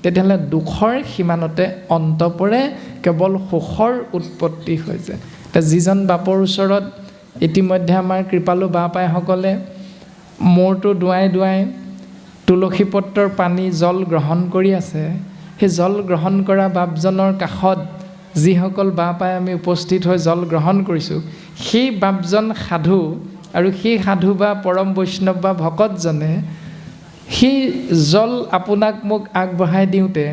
তেতিয়াহ'লে দুখৰ সিমানতে অন্ত পৰে, কেৱল সুখৰ উৎপত্তি হৈ যায়। এতিয়া যিজন বাপৰ ওচৰত ইতিমধ্যে আমাৰ কৃপালু বাপাইসকলে মূৰটো দুৱাই দুৱাই তুলসী পত্ৰৰ পানী জল গ্ৰহণ কৰি আছে, সেই জল গ্ৰহণ কৰা বাপজনৰ কাষত যিসকল বাপাই আমি উপস্থিত হৈ জল গ্ৰহণ কৰিছোঁ, সেই বাপজন সাধু আৰু সেই সাধু বা পৰম বৈষ্ণৱ বা ভকতজনে সেই জল আপোনাক মোক আগবঢ়াই দিওঁতে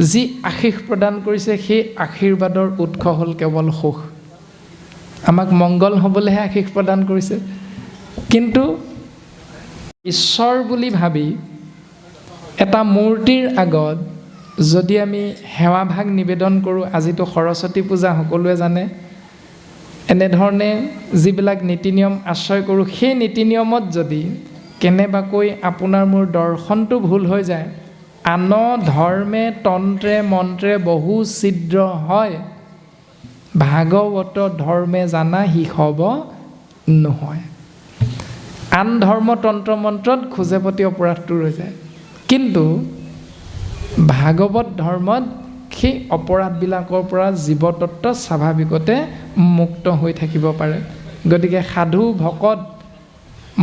যি আশীষ প্ৰদান কৰিছে, সেই আশীৰ্বাদৰ উৎস হ'ল কেৱল সুখ। আমাক মংগল হ'বলৈহে আশীষ প্ৰদান কৰিছে। কিন্তু ঈশ্বৰ বুলি ভাবি এটা মূৰ্তিৰ আগত যদি আমি সেৱাভাগ নিবেদন কৰোঁ, আজিতো সৰস্বতী পূজা সকলোৱে জানে, এনেধৰণে যিবিলাক নীতি নিয়ম আশ্ৰয় কৰোঁ, সেই নীতি নিয়মত যদি কেনেবাকৈ আপোনাৰ মোৰ দৰ্শনটো ভুল হৈ যায়, আন ধৰ্মে তন্ত্ৰে মন্ত্ৰে বহু ছিদ্ৰ হয়, ভাগৱত ধৰ্মে জানা সি হ'ব নহয়। আন ধৰ্ম তন্ত্ৰ মন্ত্ৰত খোজে প্ৰতি অপৰাধটো ৰৈ যায়, কিন্তু ভাগৱত ধৰ্মত সেই অপৰাধবিলাকৰ পৰা জীৱতত্ব স্বাভাৱিকতে মুক্ত হৈ থাকিব পাৰে। গতিকে সাধু ভকত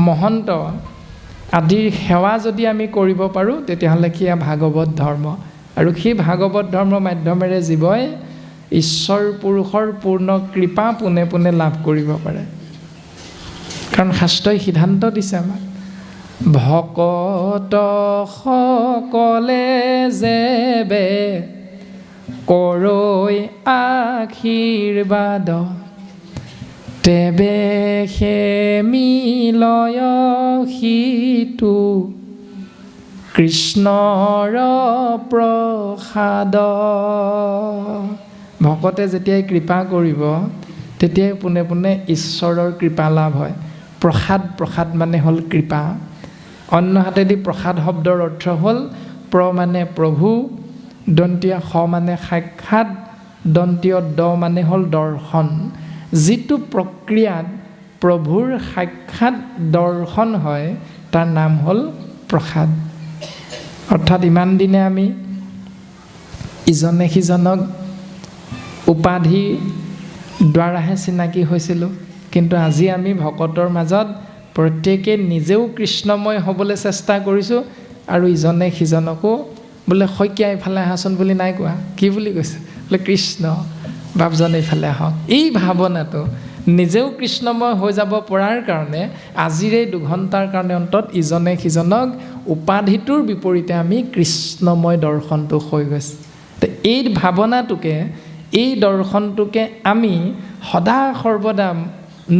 মহন্ত আদিৰ সেৱা যদি আমি কৰিব পাৰোঁ তেতিয়াহ'লে সেয়া ভাগৱত ধৰ্ম। আৰু সেই ভাগৱত ধৰ্মৰ মাধ্যমেৰে জীৱই ঈশ্বৰ পুৰুষৰ পূৰ্ণ কৃপা পোনে পোনে লাভ কৰিব পাৰে। কাৰণ শাস্ত্ৰই সিদ্ধান্ত দিছে আমাক, ভকত সকলে যেবে কৰৈ আশীৰ্বাদ, তেবে সে মিলয় সিটো কৃষ্ণৰ প্ৰসাদ। ভকতে যেতিয়াই কৃপা কৰিব তেতিয়াই পোনে পোনে ঈশ্বৰৰ কৃপা লাভ হয়। প্ৰসাদ মানে হ'ল কৃপা। অন্য হাতেদি প্ৰসাদ শব্দৰ অৰ্থ হ'ল প্ৰ মানে প্ৰভু, দন্তীয় স মানে সাক্ষাৎ, দন্তীয় দ মানে হ'ল দৰ্শন। যিটো প্ৰক্ৰিয়াত প্ৰভুৰ সাক্ষাৎ দৰ্শন হয় তাৰ নাম হ'ল প্ৰসাদ। অৰ্থাৎ ইমান দিনে আমি ইজনে সিজনক উপাধি দ্বাৰাহে চিনাকি হৈছিলোঁ, কিন্তু আজি আমি ভকতৰ মাজত প্ৰত্যেকে নিজেও কৃষ্ণময় হ'বলৈ চেষ্টা কৰিছোঁ, আৰু ইজনে সিজনকো বোলে শইকীয়া এইফালে আহাচোন বুলি নাই কোৱা। কি বুলি কৈছে? বোলে কৃষ্ণ বাপজন এইফালে আহক। এই ভাৱনাটো নিজেও কৃষ্ণময় হৈ যাব পৰাৰ কাৰণে আজিৰ এই 2 ঘণ্টাৰ কাৰণে অন্তত ইজনে সিজনক উপাধিটোৰ বিপৰীতে আমি কৃষ্ণময় দৰ্শনটো হৈ গৈছে। তো এই ভাৱনাটোকে, এই দৰ্শনটোকে আমি সদা সৰ্বদা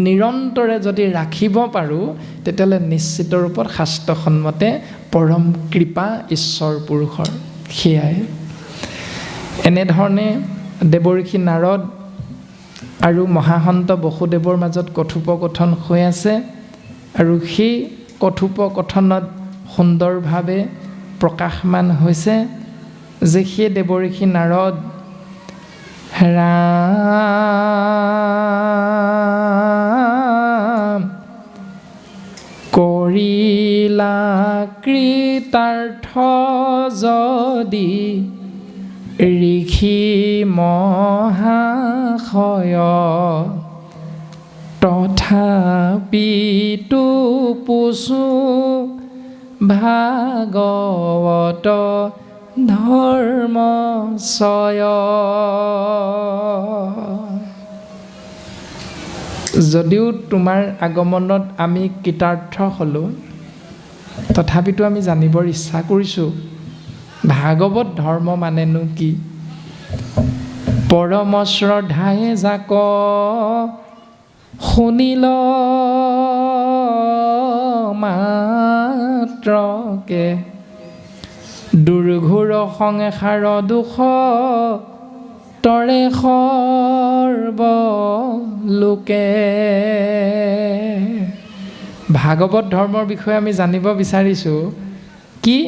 নিৰন্তৰে যদি ৰাখিব পাৰোঁ তেতিয়াহ'লে নিশ্চিত ৰূপত শাস্ত্ৰসন্মতে পৰম কৃপা ঈশ্বৰ পুৰুষৰ। সেয়াই এনেধৰণে দেৱৰ্ষি নাৰদ আৰু মহাসন্ত বসুদেৱৰ মাজত কথোপকথন হৈ আছে, আৰু সেই কথোপকথনত সুন্দৰভাৱে প্ৰকাশমান হৈছে যে সেই দেৱৰ্ষি নাৰদ ৰাম কৰিলা কৃতাৰ্থ যদি ঋষি মহাশয়, তথাপিতো পুছু ভাগৱত ধৰ্মচয়। যদিও তোমাৰ আগমনত আমি কৃতাৰ্থ হ'লোঁ, তথাপিতো আমি জানিবৰ ইচ্ছা কৰিছোঁ ভাগৱত ধৰ্ম মানেনো কি। পৰম শ্ৰদ্ধায়ে যাক শুনিল মাত্ৰকে, দুৰ্ঘোৰ সংসাৰ দুখ তৰে সৰ্বলোকে। ভাগৱত ধৰ্মৰ বিষয়ে আমি জানিব বিচাৰিছোঁ কি,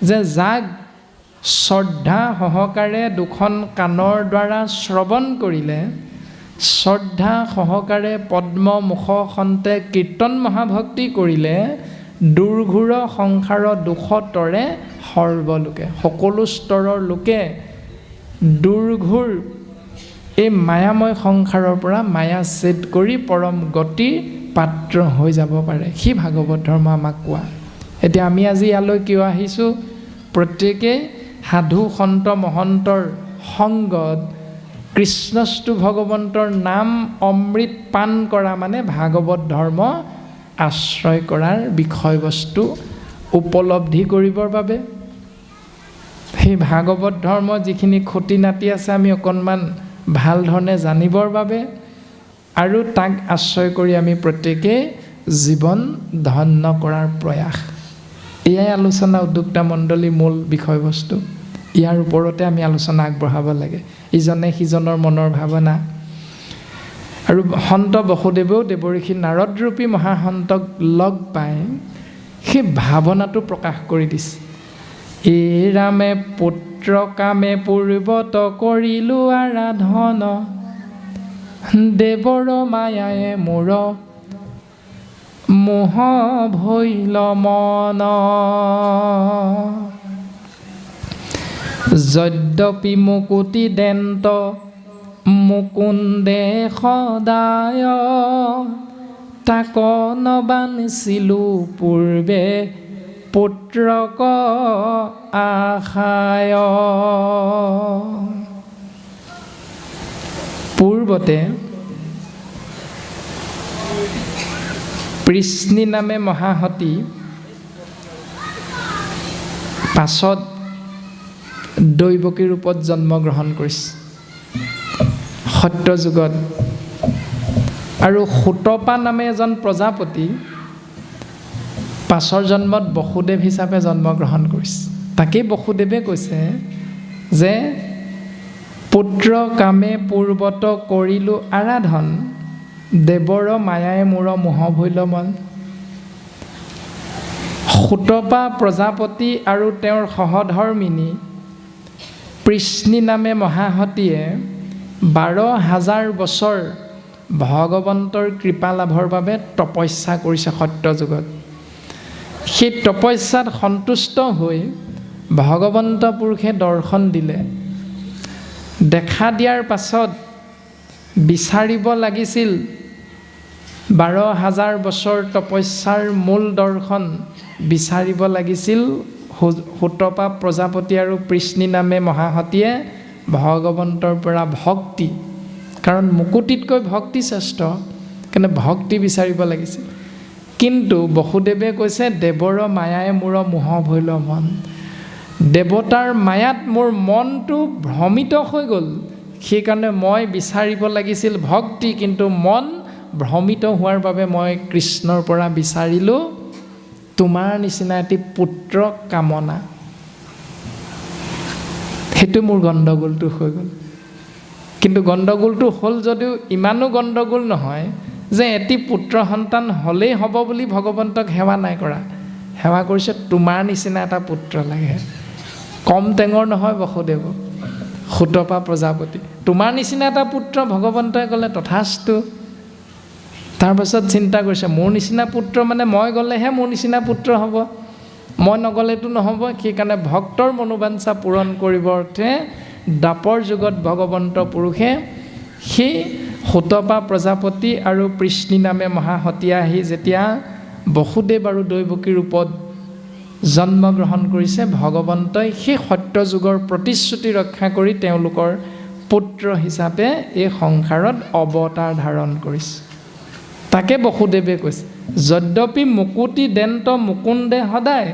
যে যাক শ্ৰদ্ধা সহকাৰে দুখন কাণৰ দ্বাৰা শ্ৰৱণ কৰিলে, শ্ৰদ্ধা সহকাৰে পদ্ম মুখখন্তে কীৰ্তন মহাভক্তি কৰিলে, দুৰ্ঘোৰ সংসাৰ দুখ তৰে সৰ্বলোকে, সকলো স্তৰৰ লোকে দুৰ্ঘোৰ এই মায়াময় সংসাৰৰ পৰা মায়া ছেদ কৰি পৰম গতিৰ পাত্ৰ হৈ যাব পাৰে। সি ভাগৱত ধৰ্ম আমাক কোৱা। এতিয়া আমি আজি ইয়ালৈ কিয় আহিছোঁ? প্ৰত্যেকেই সাধু সন্ত মহন্তৰ সংগত কৃষ্ণস্তু ভগৱন্তৰ নাম অমৃত পান কৰা মানে ভাগৱত ধৰ্ম আশ্ৰয় কৰাৰ বিষয়বস্তু উপলব্ধি কৰিবৰ বাবে। সেই ভাগৱত ধৰ্ম যিখিনি খুটি নাটি আছে আমি অকণমান ভাল ধৰণে জানিবৰ বাবে, আৰু তাক আশ্ৰয় কৰি আমি প্ৰত্যেকেই জীৱন ধন্য কৰাৰ প্ৰয়াস। এয়াই আলোচনা উদ্যোক্তা মণ্ডলীৰ মূল বিষয়বস্তু। ইয়াৰ ওপৰতে আমি আলোচনা আগবঢ়াব লাগে, ইজনে সিজনৰ মনৰ ভাৱনা। আৰু সন্ত বসুদেৱেও দেৱঋষি নাৰদৰূপী মহাসন্তক লগ পাই সেই ভাৱনাটো প্ৰকাশ কৰি দিছে। এই ৰামে পুত্ৰ কামে পূৰ্বত কৰিলোঁ আৰাধন, দেৱৰ মায়ায়ে মোৰ মোহ ভৈল মন। যদ্যপি মুকুতি দেন্ত মুকুন্দে সদায়, তাক নবানিছিলোঁ পূৰ্বে পুত্ৰক আশায়। পূৰ্বতে পৃশ্নি নামে মহাসতী, পাছত দৈৱকী ৰূপত জন্মগ্ৰহণ কৰিছে সত্যযুগত। আৰু সুতপা নামে এজন প্ৰজাপতি পাছৰ জন্মত বসুদেৱ হিচাপে জন্মগ্ৰহণ কৰিছে। তাকেই বসুদেৱে কৈছে যে পুত্ৰ কামে পূৰ্বত কৰিলোঁ আৰাধন, দেৱৰ মায়াই মোৰ মোহ ভৈল মন। সুতপা প্ৰজাপতি আৰু তেওঁৰ সহধৰ্মিনী পৃশ্নি নামে মহাসতীয়ে 12,000 বছৰ ভগৱন্তৰ কৃপা লাভৰ বাবে তপস্যা কৰিছে সত্যযুগত। সেই তপস্যাত সন্তুষ্ট হৈ ভগৱন্ত পুৰুষে দৰ্শন দিলে। দেখা দিয়াৰ পাছত বিচাৰিব লাগিছিল 12,000 বছৰ তপস্যাৰ মূল দৰ্শন বিচাৰিব লাগিছিল সুতপা প্ৰজাপতি আৰু পৃশ্নি নামে মহাসতীয়ে ভগৱন্তৰ পৰা ভক্তি, কাৰণ মুকুতিতকৈ ভক্তি শ্ৰেষ্ঠ, কাৰণে ভক্তি বিচাৰিব লাগিছিল। কিন্তু বসুদেৱে কৈছে দেৱৰ মায়াই মোৰ মোহ ভৈল মন। দেৱতাৰ মায়াত মোৰ মনটো ভ্ৰমিত হৈ গ'ল, সেইকাৰণে মই বিচাৰিব লাগিছিল ভক্তি, কিন্তু মন ভ্ৰমিত হোৱাৰ বাবে মই কৃষ্ণৰ পৰা বিচাৰিলোঁ তোমাৰ নিচিনা এটি পুত্ৰ কামনা। সেইটো মোৰ গণ্ডগোলটো হৈ গ'ল। কিন্তু গণ্ডগোলটো হ'ল যদিও ইমানো গণ্ডগোল নহয় যে এটি পুত্ৰ সন্তান হ'লেই হ'ব বুলি ভগৱন্তক সেৱা নাই কৰা। সেৱা কৰিছে তোমাৰ নিচিনা এটা পুত্ৰ লাগে। কম টেঙৰ নহয় বসুদেৱ, সুতপা প্ৰজাপতি, তোমাৰ নিচিনা এটা পুত্ৰ। ভগৱন্তই ক'লে তথাস্তু। তাৰপাছত চিন্তা কৰিছে মোৰ নিচিনা পুত্ৰ মানে মই গ'লেহে মোৰ নিচিনা পুত্ৰ হ'ব, মই নগ'লেতো নহ'ব। সেইকাৰণে ভক্তৰ মনোবাঞ্ছা পূৰণ কৰিবৰ অৰ্থে দ্বাপৰ যুগত ভগৱন্ত পুৰুষে সেই সুতপা প্ৰজাপতি আৰু পৃশ্নি নামে মহাসতী আহি যেতিয়া বসুদেৱ আৰু দৈৱকী ৰূপত জন্মগ্ৰহণ কৰিছে, ভগৱন্তই সেই সত্যযুগৰ প্ৰতিশ্ৰুতি ৰক্ষা কৰি তেওঁলোকৰ পুত্ৰ হিচাপে এই সংসাৰত অৱতাৰ ধাৰণ কৰিছে। তাকে বসুদেৱে কৈছে, যদ্যপি মুকুতি দেন্ত মুকুন্দে সদায়,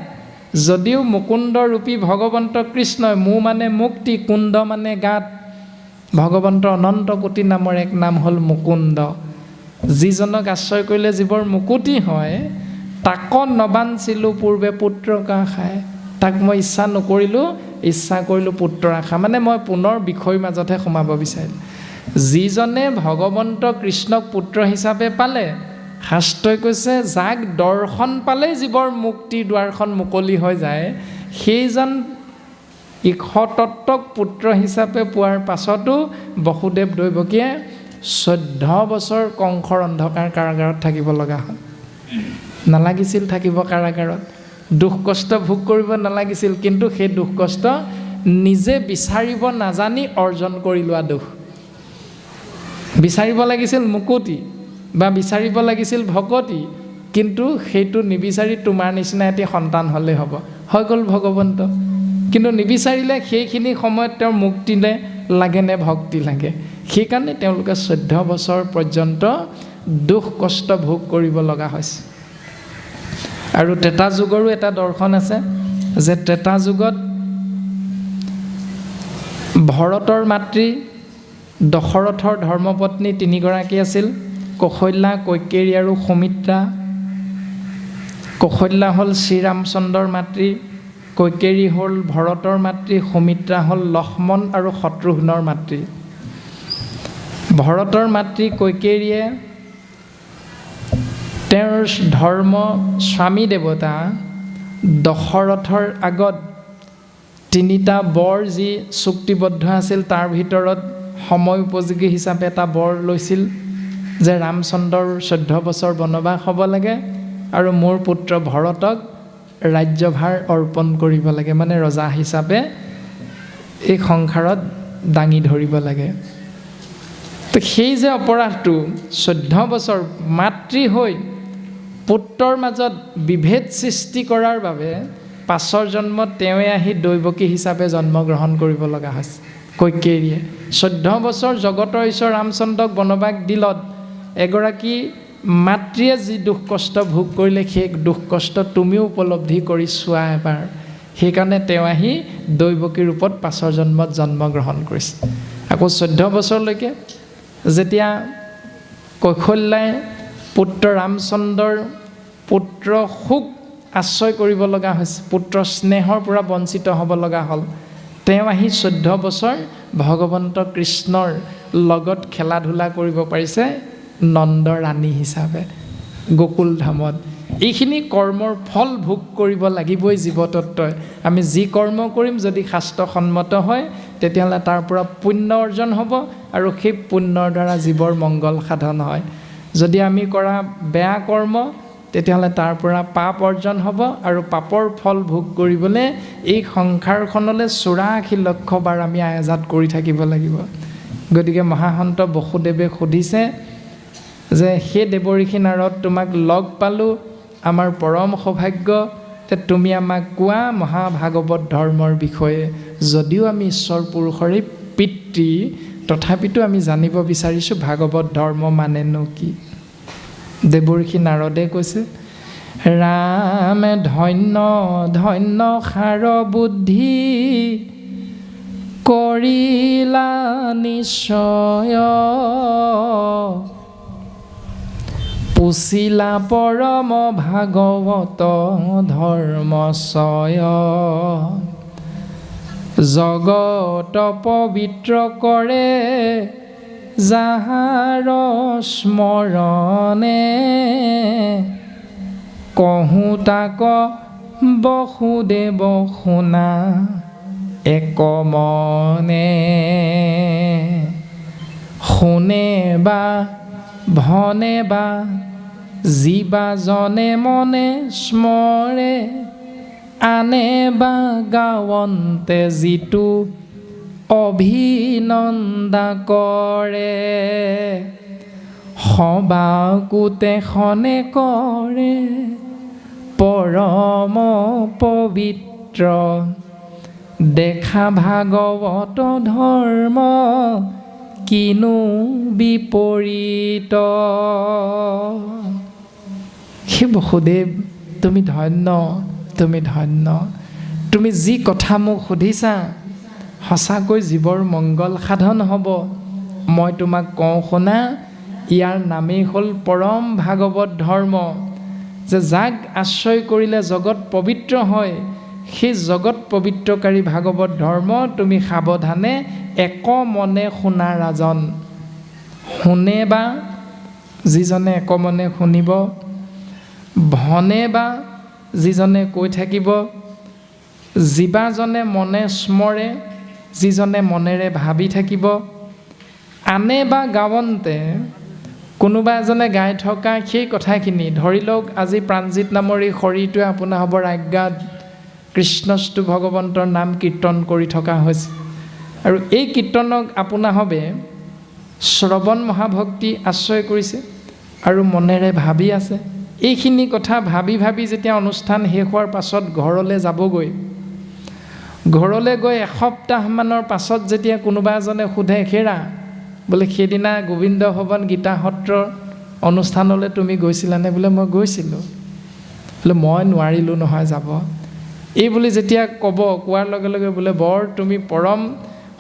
যদিও মুকুন্দ ৰূপী ভগৱন্ত কৃষ্ণই, মু মানে মুক্তি, কুণ্ড মানে গাত, ভগৱন্তৰ অনন্ত কোটি নামৰ এক নাম হ'ল মুকুন্দ। যিজনক আশ্ৰয় কৰিলে জীৱৰ মুকুতি হয়, তাক নবাঞ্চিলোঁ পূৰ্বে পুত্ৰক আশায়। তাক মই ইচ্ছা নকৰিলোঁ, ইচ্ছা কৰিলোঁ পুত্ৰৰ আশা, মানে মই পুনৰ বিষয়ৰ মাজতহে সোমাব বিচাৰিলোঁ। যিজনে ভগৱন্ত কৃষ্ণক পুত্ৰ হিচাপে পালে, শাস্ত্ৰই কৈছে যাক দৰ্শন পালেই জীৱৰ মুক্তিৰ দুৱাৰখন মুকলি হৈ যায়, সেইজন ঈশতত্ত্বক পুত্ৰ হিচাপে পোৱাৰ পাছতো বসুদেৱ দৈৱকীয়ে 14 বছৰ কংসৰ অন্ধকাৰ কাৰাগাৰত থাকিব লগা হ'ল। নালাগিছিল থাকিব কাৰাগাৰত, দুখ কষ্ট ভোগ কৰিব নালাগিছিল, কিন্তু সেই দুখ কষ্ট নিজে বিচাৰিব নাজানি অৰ্জন কৰি লোৱা দুখ। বিচাৰিব লাগিছিল মুকুতি বা বিচাৰিব লাগিছিল ভকতি, কিন্তু সেইটো নিবিচাৰি তোমাৰ নিচিনা এটি সন্তান হ'লেই হ'ব, হৈ গ'ল ভগৱন্ত। কিন্তু নিবিচাৰিলে সেইখিনি সময়ত তেওঁৰ মুক্তিলে লাগে নে ভক্তি লাগে, সেইকাৰণে তেওঁলোকে 14 বছৰ পৰ্যন্ত দুখ কষ্ট ভোগ কৰিব লগা হৈছে। আৰু ত্ৰেতা যুগৰো এটা দৰ্শন আছে যে ত্ৰেতা যুগত ভৰতৰ মাতৃ দশৰথৰ ধৰ্মপত্নী 3গৰাকী আছিল, কৌশল্যা, কৈকেয়ী আৰু সুমিত্ৰা। কৌশল্যা হ'ল শ্ৰীৰামচন্দ্ৰৰ মাতৃ, কৈকেয়ী হ'ল ভৰতৰ মাতৃ, সুমিত্ৰা হ'ল লক্ষ্মণ আৰু শত্ৰুঘ্নৰ মাতৃ। ভৰতৰ মাতৃ কৈকেয়ীয়ে তেওঁৰ ধৰ্ম স্বামী দেৱতা দশৰথৰ আগত 3টা বৰ যি চুক্তিবদ্ধ আছিল, তাৰ ভিতৰত সময় উপযোগী হিচাপে এটা বৰ লৈছিল যে ৰামচন্দ্ৰৰ 14 বছৰ বনবাস হ'ব লাগে আৰু মোৰ পুত্ৰ ভৰতক ৰাজ্যভাৰ অৰ্পণ কৰিব লাগে, মানে ৰজা হিচাপে এই সংসাৰত দাঙি ধৰিব লাগে। তো সেই যে অপৰাধটো 14 বছৰ মাতৃ হৈ পুত্ৰৰ মাজত বিভেদ সৃষ্টি কৰাৰ বাবে পাছৰ জন্মত তেওঁৱে আহি দৈৱকী হিচাপে জন্মগ্ৰহণ কৰিব লগা হৈছে। কৈকেয়ীয়ে 14 বছৰ জগতৰ ঈশ্বৰ ৰামচন্দ্ৰক বনবাস দিলত এগৰাকী মাতৃয়ে যি দুখ কষ্ট ভোগ কৰিলে, সেই দুখ কষ্ট তুমিও উপলব্ধি কৰি চোৱা এবাৰ। সেইকাৰণে তেওঁ আহি দৈৱকী ৰূপত পাছৰ জন্মত জন্মগ্ৰহণ কৰিছে। আকৌ 14 বছৰলৈকে যেতিয়া কৌশল্যাই পুত্ৰ ৰামচন্দ্ৰৰ পুত্ৰ সুখ আশ্ৰয় কৰিব লগা হৈছে, পুত্ৰ স্নেহৰ পৰা বঞ্চিত হ'ব লগা হ'ল, তেওঁ আহি 14 বছৰ ভগৱন্ত কৃষ্ণৰ লগত খেলা ধূলা কৰিব পাৰিছে নন্দ ৰাণী হিচাপে গোকুল ধামত। এইখিনি কৰ্মৰ ফল ভোগ কৰিব লাগিবই জীৱতত্ত্বই। আমি যি কৰ্ম কৰিম যদি শাস্ত্ৰসন্মত হয়, তেতিয়াহ'লে তাৰ পৰা পুণ্য অৰ্জন হ'ব আৰু সেই পুণ্যৰ দ্বাৰা জীৱৰ মংগল সাধন হয়। যদি আমি কৰা বেয়া কৰ্ম, তেতিয়াহ'লে তাৰ পৰা পাপ অৰ্জন হ'ব আৰু পাপৰ ফল ভোগ কৰিবলৈ এই সংসাৰখনলৈ 84 লক্ষ বাৰ আমি আয়াজাত কৰি থাকিব লাগিব। গতিকে মহাসন্ত বসুদেৱে সুধিছে যে হে দেৱঋষি নাৰদ, তোমাক লগ পালোঁ, আমাৰ পৰম সৌভাগ্য, তুমি আমাক কোৱা মহাভাগৱত ধৰ্মৰ বিষয়ে। যদিও আমি ঈশ্বৰ পুৰুষৰে পিতৃ, তথাপিতো আমি জানিব বিচাৰিছোঁ ভাগৱত ধৰ্ম মানেনো কি। দেৱঋষি নাৰদে কৈছে, ৰামে ধন্য ধন্য সাৰ বুদ্ধি কৰিলা নিশ্চয়, পুছিলা পৰম ভাগৱত ধৰ্মচয়, জগত পবিত্ৰ কৰে যাহাৰ স্মৰণে, কহোঁ তাক বসুদেৱ শুনা একমনে, শুনে বা ভনে বা জীৱা জনে মনে স্মৰে, আনে বা গাৱন্তে যিটো অভিনন্দা কৰে, সবাকুতে খনে কৰে পৰম পবিত্ৰ, দেখা ভাগৱত ধৰ্ম কিনো বিপৰীত। হে বসুদেৱ, তুমি ধন্য, তুমি ধন্য। তুমি যি কথা মোক সুধিছা সঁচাকৈ জীৱৰ মংগল সাধন হ'ব। মই তোমাক কওঁ শুনা, ইয়াৰ নামেই হ'ল পৰম ভাগৱত ধৰ্ম, যে যাক আশ্ৰয় কৰিলে জগত পবিত্ৰ হয়। সেই জগত পবিত্ৰকাৰী ভাগৱত ধৰ্ম তুমি সাৱধানে এক মনে শুনা ৰাজন। শুনে বা যিজনে এক মনে শুনিব, ভনে বা যিজনে কৈ থাকিব, জীৱাজনে মনে স্মৰে যিজনে মনেৰে ভাবি থাকিব, আনে বা গাৱন্তে কোনোবা এজনে গাই থকা সেই কথাখিনি। ধৰি লওক আজি প্ৰাণজিত নামৰ এই শৰীৰটোৱে আপোনাৰ হ'ব আজ্ঞাত কৃষ্ণস্তু ভগৱন্তৰ নাম কীৰ্তন কৰি থকা হৈছে, আৰু এই কীৰ্তনক আপোনাৰ হবে শ্ৰৱণ মহাভক্তি আশ্ৰয় কৰিছে আৰু মনেৰে ভাবি আছে। এইখিনি কথা ভাবি ভাবি যেতিয়া অনুষ্ঠান শেষ হোৱাৰ পাছত ঘৰলৈ যাবগৈ, ঘৰলৈ গৈ এসপ্তাহমানৰ পাছত যেতিয়া কোনোবা এজনে সোধে, হেৰা বোলে সেইদিনা গোবিন্দ ভৱন গীতা সত্ৰৰ অনুষ্ঠানলৈ তুমি গৈছিলানে? বোলে মই গৈছিলোঁ। বোলে মই নোৱাৰিলোঁ নহয় যাব। এই বুলি যেতিয়া ক'ব, কোৱাৰ লগে লগে বোলে বৰ তুমি পৰম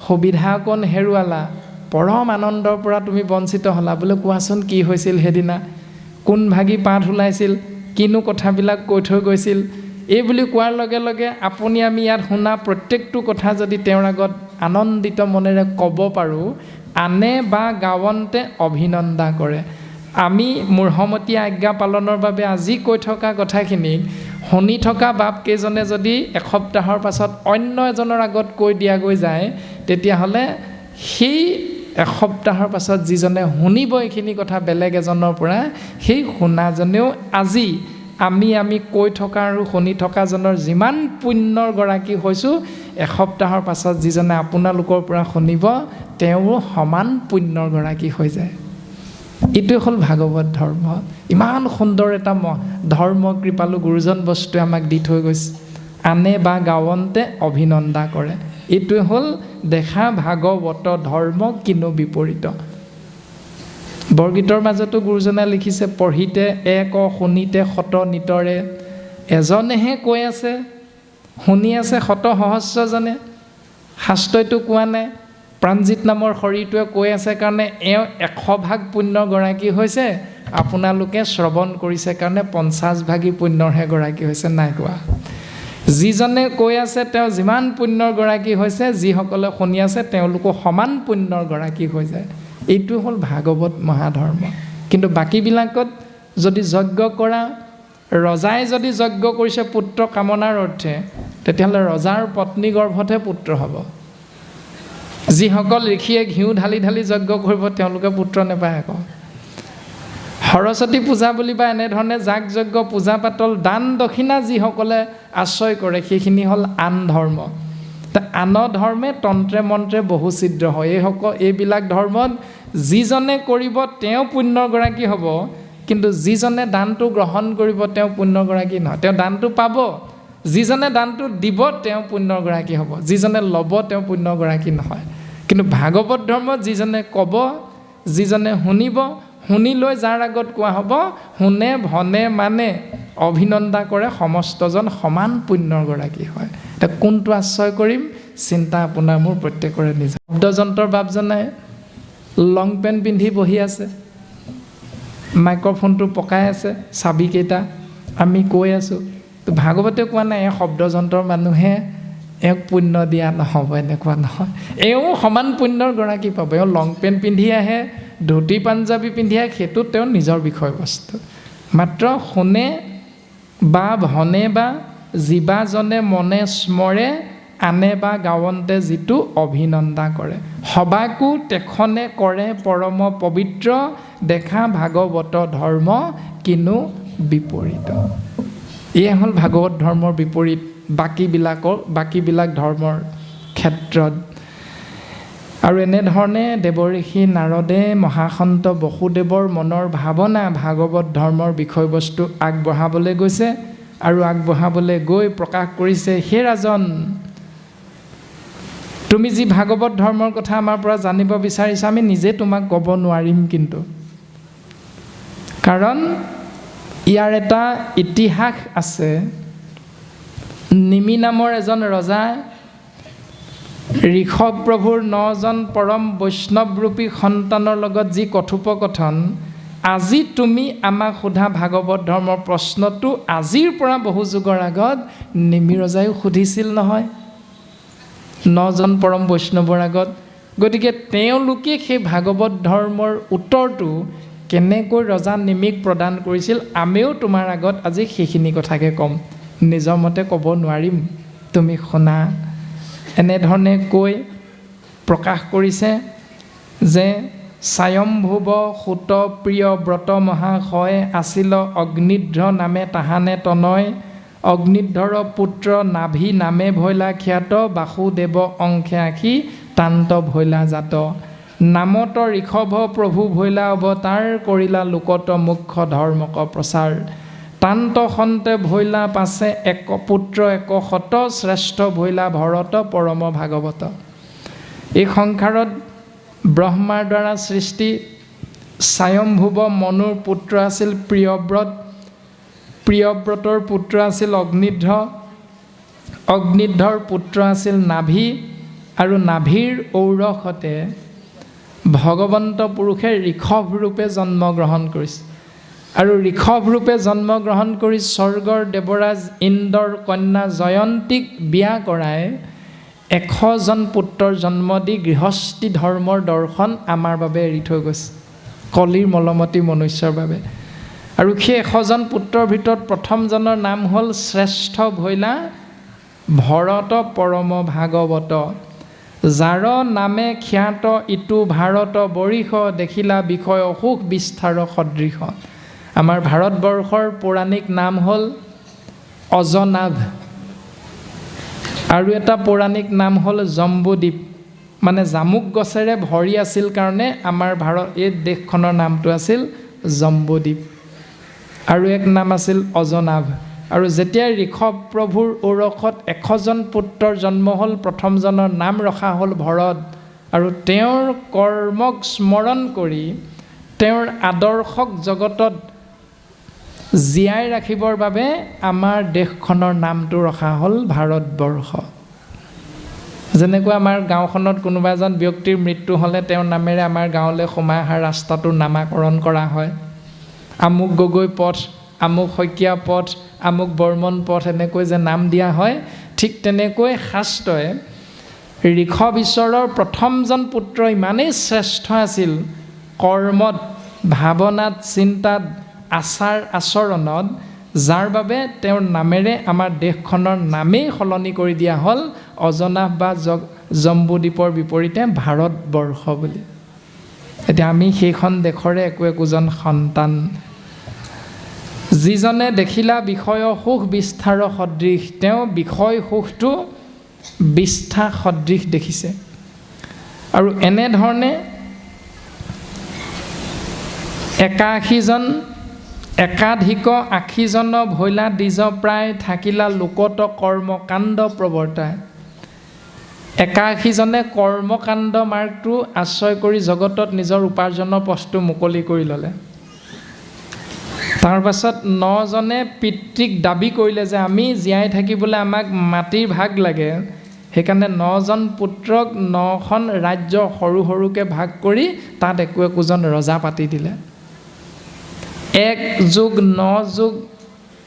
সুবিধা অকণ হেৰুৱালা, পৰম আনন্দৰ পৰা তুমি বঞ্চিত হ'লা। বোলে কোৱাচোন কি হৈছিল সেইদিনা, কোন ভাগি পাঠ ওলাইছিল, কিনো কথাবিলাক কৈ থৈ গৈছিল। এই বুলি কোৱাৰ লগে লগে আপুনি আমি ইয়াত শুনা প্ৰত্যেকটো কথা যদি তেওঁৰ আগত আনন্দিত মনেৰে ক'ব পাৰোঁ, আনে বা গাৱন্তে অভিনন্দা কৰে। আমি মূঢ়মতী আজ্ঞা পালনৰ বাবে আজি কৈ থকা কথাখিনিক শুনি থকা বাপকেইজনে যদি এসপ্তাহৰ পাছত অন্য এজনৰ আগত কৈ দিয়াগৈ যায়, তেতিয়াহ'লে সেই এসপ্তাহৰ পাছত যিজনে শুনিব এইখিনি কথা বেলেগ এজনৰ পৰা, সেই শুনাজনেও আজি আমি কৈ থকা আৰু শুনি থকাজনৰ যিমান পুণ্যৰ গৰাকী হৈছোঁ, এসপ্তাহৰ পাছত যিজনে আপোনালোকৰ পৰা শুনিব তেওঁ সমান পুণ্যৰ গৰাকী হৈ যায়। এইটোৱে হ'ল ভাগৱত ধৰ্ম। ইমান সুন্দৰ এটা ধৰ্ম কৃপালু গুৰুজন বস্তুৱে আমাক দি থৈ গৈছে। আনে বা গাৱন্তে অভিনন্দা কৰে, এইটোৱে হ'ল দেখা ভাগৱত ধৰ্ম কিনো বিপৰীত। বৰগীতৰ মাজতো গুৰুজনাই লিখিছে, পঢ়িতে এক শুনিতে শত নিতৰে, এজনেহে কৈ আছে শুনি আছে শত সহস্ৰজনে। শাস্ত্ৰইটো কোৱা নাই, প্ৰাণজিত নামৰ শৰীৰটোৱে কৈ আছে কাৰণে এওঁ 100 পুণ্যৰ গৰাকী হৈছে, আপোনালোকে শ্ৰৱণ কৰিছে কাৰণে 50 পুণ্যৰহে গৰাকী হৈছে, নাই কোৱা। যিজনে কৈ আছে তেওঁ যিমান পুণ্যৰ গৰাকী হৈছে, যিসকলে শুনি আছে তেওঁলোকো সমান পুণ্যৰ গৰাকী হৈ যায়। এইটো হ'ল ভাগৱত মহাধৰ্ম। কিন্তু বাকীবিলাকত যদি যজ্ঞ কৰা, ৰজাই যদি যজ্ঞ কৰিছে পুত্ৰ কামনাৰ অৰ্থে, তেতিয়াহ'লে ৰজাৰ পত্নী গৰ্ভতহে পুত্ৰ হ'ব। যিসকল ঋষিয়ে ঘিউ ঢালি ঢালি যজ্ঞ কৰিব তেওঁলোকে পুত্ৰ নাপায় আকৌ। সৰস্বতী পূজা বুলি বা এনেধৰণে যাগ যজ্ঞ পূজা পাতল দান দক্ষিণা যিসকলে আশ্ৰয় কৰে, সেইখিনি হ'ল আন ধৰ্ম। আন ধৰ্মে তন্ত্ৰে মন্ত্ৰে বহু ছিদ্ৰ হয়। এইবিলাক ধৰ্মত যিজনে কৰিব তেওঁ পুণ্যৰ গৰাকী হ'ব, কিন্তু যিজনে দানটো গ্ৰহণ কৰিব তেওঁ পুণ্যৰ গৰাকী নহয়। তেওঁ দানটো পাব, যিজনে দানটো দিব তেওঁ পুণ্যৰ গৰাকী হ'ব, যিজনে ল'ব তেওঁ পুণ্যৰ গৰাকী নহয়। কিন্তু ভাগৱত ধৰ্মত যিজনে ক'ব, যিজনে শুনিব, শুনি লৈ যাৰ আগত কোৱা হ'ব, শুনে ভনে মানে অভিনন্দা কৰে, সমস্তজন সমান পুণ্যৰ গৰাকী হয়। এতিয়া কোনটো আশ্ৰয় কৰিম, চিন্তা আপোনাৰ মোৰ প্ৰত্যেকৰে নিজে। শব্দযন্ত্ৰৰ বাপজনাই লং পেণ্ট পিন্ধি বহি আছে, মাইক্ৰফোনটো পকাই আছে, চাবিকেইটা আমি কৈ আছোঁ। তো ভাগৱতে কোৱা নাই শব্দযন্ত্ৰৰ মানুহে এওঁক পুণ্য দিয়া নহ'ব, এনেকুৱা নহয়। এওঁ সমান পুণ্যৰ গৰাকী পাব। এওঁ লং পেণ্ট পিন্ধি আহে, ধুতি পাঞ্জাবী পিন্ধি আহে, সেইটো তেওঁৰ নিজৰ বিষয়বস্তু। মাত্ৰ শুনে বা ভনে বা জীৱাজনে মনে স্মৰে, আনে বা গাৱন্তে যিটো অভিনন্দা কৰে। সবাকো তেখনে কৰে পৰম পবিত্ৰ, দেখা ভাগৱত ধৰ্ম কিনো বিপৰীত। এয়া হ'ল ভাগৱত ধৰ্মৰ বিপৰীত বাকীবিলাক ধৰ্মৰ ক্ষেত্ৰত। আৰু এনেধৰণে দেৱঋষি নাৰদে মহাসন্ত বসুদেৱৰ মনৰ ভাৱনা ভাগৱত ধৰ্মৰ বিষয়বস্তু আগবঢ়াবলৈ গৈছে, আৰু আগবঢ়াবলৈ গৈ প্ৰকাশ কৰিছে, হে ৰাজন, তুমি যি ভাগৱত ধৰ্মৰ কথা আমাৰ পৰা জানিব বিচাৰিছা আমি নিজে তোমাক ক'ব নোৱাৰিম, কিন্তু কাৰণ ইয়াৰ এটা ইতিহাস আছে। নিমি নামৰ এজন ৰজা ঋষভ প্ৰভুৰ 9জন পৰম বৈষ্ণৱৰূপী সন্তানৰ লগত যি কথোপকথন, আজি তুমি আমাক সোধা ভাগৱত ধৰ্মৰ প্ৰশ্নটো আজিৰ পৰা বহু যুগৰ আগত নিমি ৰজায়ো সুধিছিল নহয় 9জন পৰম বৈষ্ণৱৰ আগত। গতিকে তেওঁলোকে সেই ভাগৱত ধৰ্মৰ উত্তৰটো কেনেকৈ ৰজা নিমিক প্ৰদান কৰিছিল আমিও তোমাৰ আগত আজি সেইখিনি কথাকে ক'ম, নিজৰ মতে ক'ব নোৱাৰিম, তুমি শুনা। এনেধৰণে কৈ প্ৰকাশ কৰিছে যে স্বয়ম্ভুৱ সুত প্ৰিয় ব্ৰত মহাশয় আছিল অগ্নিধ্ৰ নামে তাহানে তনয়, অগ্নিধ্ৰৰ পুত্ৰ নাভি নামে ভৈলা খ্যাত, বাসুদেৱ অংশে আশী তান্ত ভৈলা জাত, নামত ঋষভ প্ৰভু ভৈলা অৱতাৰ, কৰিলা লোকত মুখ্য ধৰ্মক প্ৰচাৰ, তান্ত সন্তে ভৈলা পাছে এক পুত্ৰ এক শত, শ্ৰেষ্ঠ ভৈলা ভৰত পৰম ভাগৱত। এই সংসাৰত ব্ৰহ্মাৰ দ্বাৰা সৃষ্টি স্বয়ম্ভুৱ মনুৰ পুত্ৰ আছিল প্ৰিয়ব্ৰত, প্ৰিয়ব্ৰতৰ পুত্ৰ আছিল অগ্নিধ্ৰ, অগ্নিধ্ৰৰ পুত্ৰ আছিল নাভি, আৰু নাভিৰ ঔৰসতে ভগৱন্ত পুৰুষে ঋষভ ৰূপে জন্মগ্ৰহণ কৰিছে। আৰু ঋষভ ৰূপে জন্মগ্ৰহণ কৰি স্বৰ্গৰ দেৱৰাজ ইন্দ্ৰৰ কন্যা জয়ন্তীক বিয়া কৰাই 100জন পুত্ৰৰ জন্ম দি গৃহস্থী ধৰ্মৰ দৰ্শন আমাৰ বাবে এৰি থৈ গৈছে, কলিৰ মলমতী মনুষ্যৰ বাবে। আৰু সেই 100জন পুত্ৰৰ ভিতৰত প্ৰথমজনৰ নাম হ'ল শ্ৰেষ্ঠ ভৈলা ভৰত পৰম ভাগৱত, যাৰ নামে খ্যাত ইটো ভাৰত বৰিষ, দেখিলা বিষয় অসুখ বিস্তাৰ সদৃশ। আমাৰ ভাৰতবৰ্ষৰ পৌৰাণিক নাম হ'ল অজনাভ, আৰু এটা পৌৰাণিক নাম হ'ল জম্বুদ্বীপ, মানে জামুক গছেৰে ভৰি আছিল কাৰণে আমাৰ এই দেশখনৰ নামটো আছিল জম্বুদ্বীপ, আৰু এক নাম আছিল অজনাভ। আৰু যেতিয়া ঋষভ প্ৰভুৰ ঔৰসত 100জন পুত্ৰৰ জন্ম হ'ল, প্ৰথমজনৰ নাম ৰখা হ'ল ভৰত, আৰু তেওঁৰ কৰ্মক স্মৰণ কৰি তেওঁৰ আদৰ্শক জগতত জীয়াই ৰাখিবৰ বাবে আমাৰ দেশখনৰ নামটো ৰখা হ'ল ভাৰতবৰ্ষ। যেনেকৈ আমাৰ গাঁওখনত কোনোবা এজন ব্যক্তিৰ মৃত্যু হ'লে তেওঁৰ নামেৰে আমাৰ গাঁৱলৈ সোমাই অহা ৰাস্তাটোৰ নামাকৰণ কৰা হয়, আমুক গগৈ পথ, আমুক শইকীয়া পথ, আমুক বৰ্মন পথ, এনেকৈ যে নাম দিয়া হয়, ঠিক তেনেকৈ শাস্ত্ৰই ঋষভ ঈশ্বৰৰ প্ৰথমজন পুত্ৰ ইমানেই শ্ৰেষ্ঠ আছিল কৰ্মত, ভাৱনাত, চিন্তাত, আচাৰ আচৰণত, যাৰ বাবে তেওঁৰ নামেৰে আমাৰ দেশখনৰ নামেই সলনি কৰি দিয়া হ'ল অজনাভ বা জম্বুদ্বীপৰ বিপৰীতে ভাৰতবৰ্ষ বুলি। এতিয়া আমি সেইখন দেশৰে একোজন সন্তান, যিজনে দেখিলা বিষয় সুখ বিস্তাৰ সদৃশ, তেওঁ বিষয় সুখটো বিষ্ঠা সদৃশ দেখিছে। আৰু এনেধৰণে 81জন একাধিক 80জন ভৈলা দ্বিজ প্ৰায়, থাকিলা লোকত কৰ্মকাণ্ড প্ৰৱৰ্তায়। 81জনে কৰ্মকাণ্ড মাৰ্গটো আশ্ৰয় কৰি জগতত নিজৰ উপাৰ্জনৰ পথটো মুকলি কৰি ল'লে। তাৰ পাছত 9জনে পিতৃক দাবী কৰিলে যে আমি জীয়াই থাকিবলৈ আমাক মাটিৰ ভাগ লাগে, সেইকাৰণে 9জন পুত্ৰক 9খন ৰাজ্য সৰু সৰুকৈ ভাগ কৰি তাত একোজন ৰজা পাতি দিলে। 1 যোগ 9 যোগ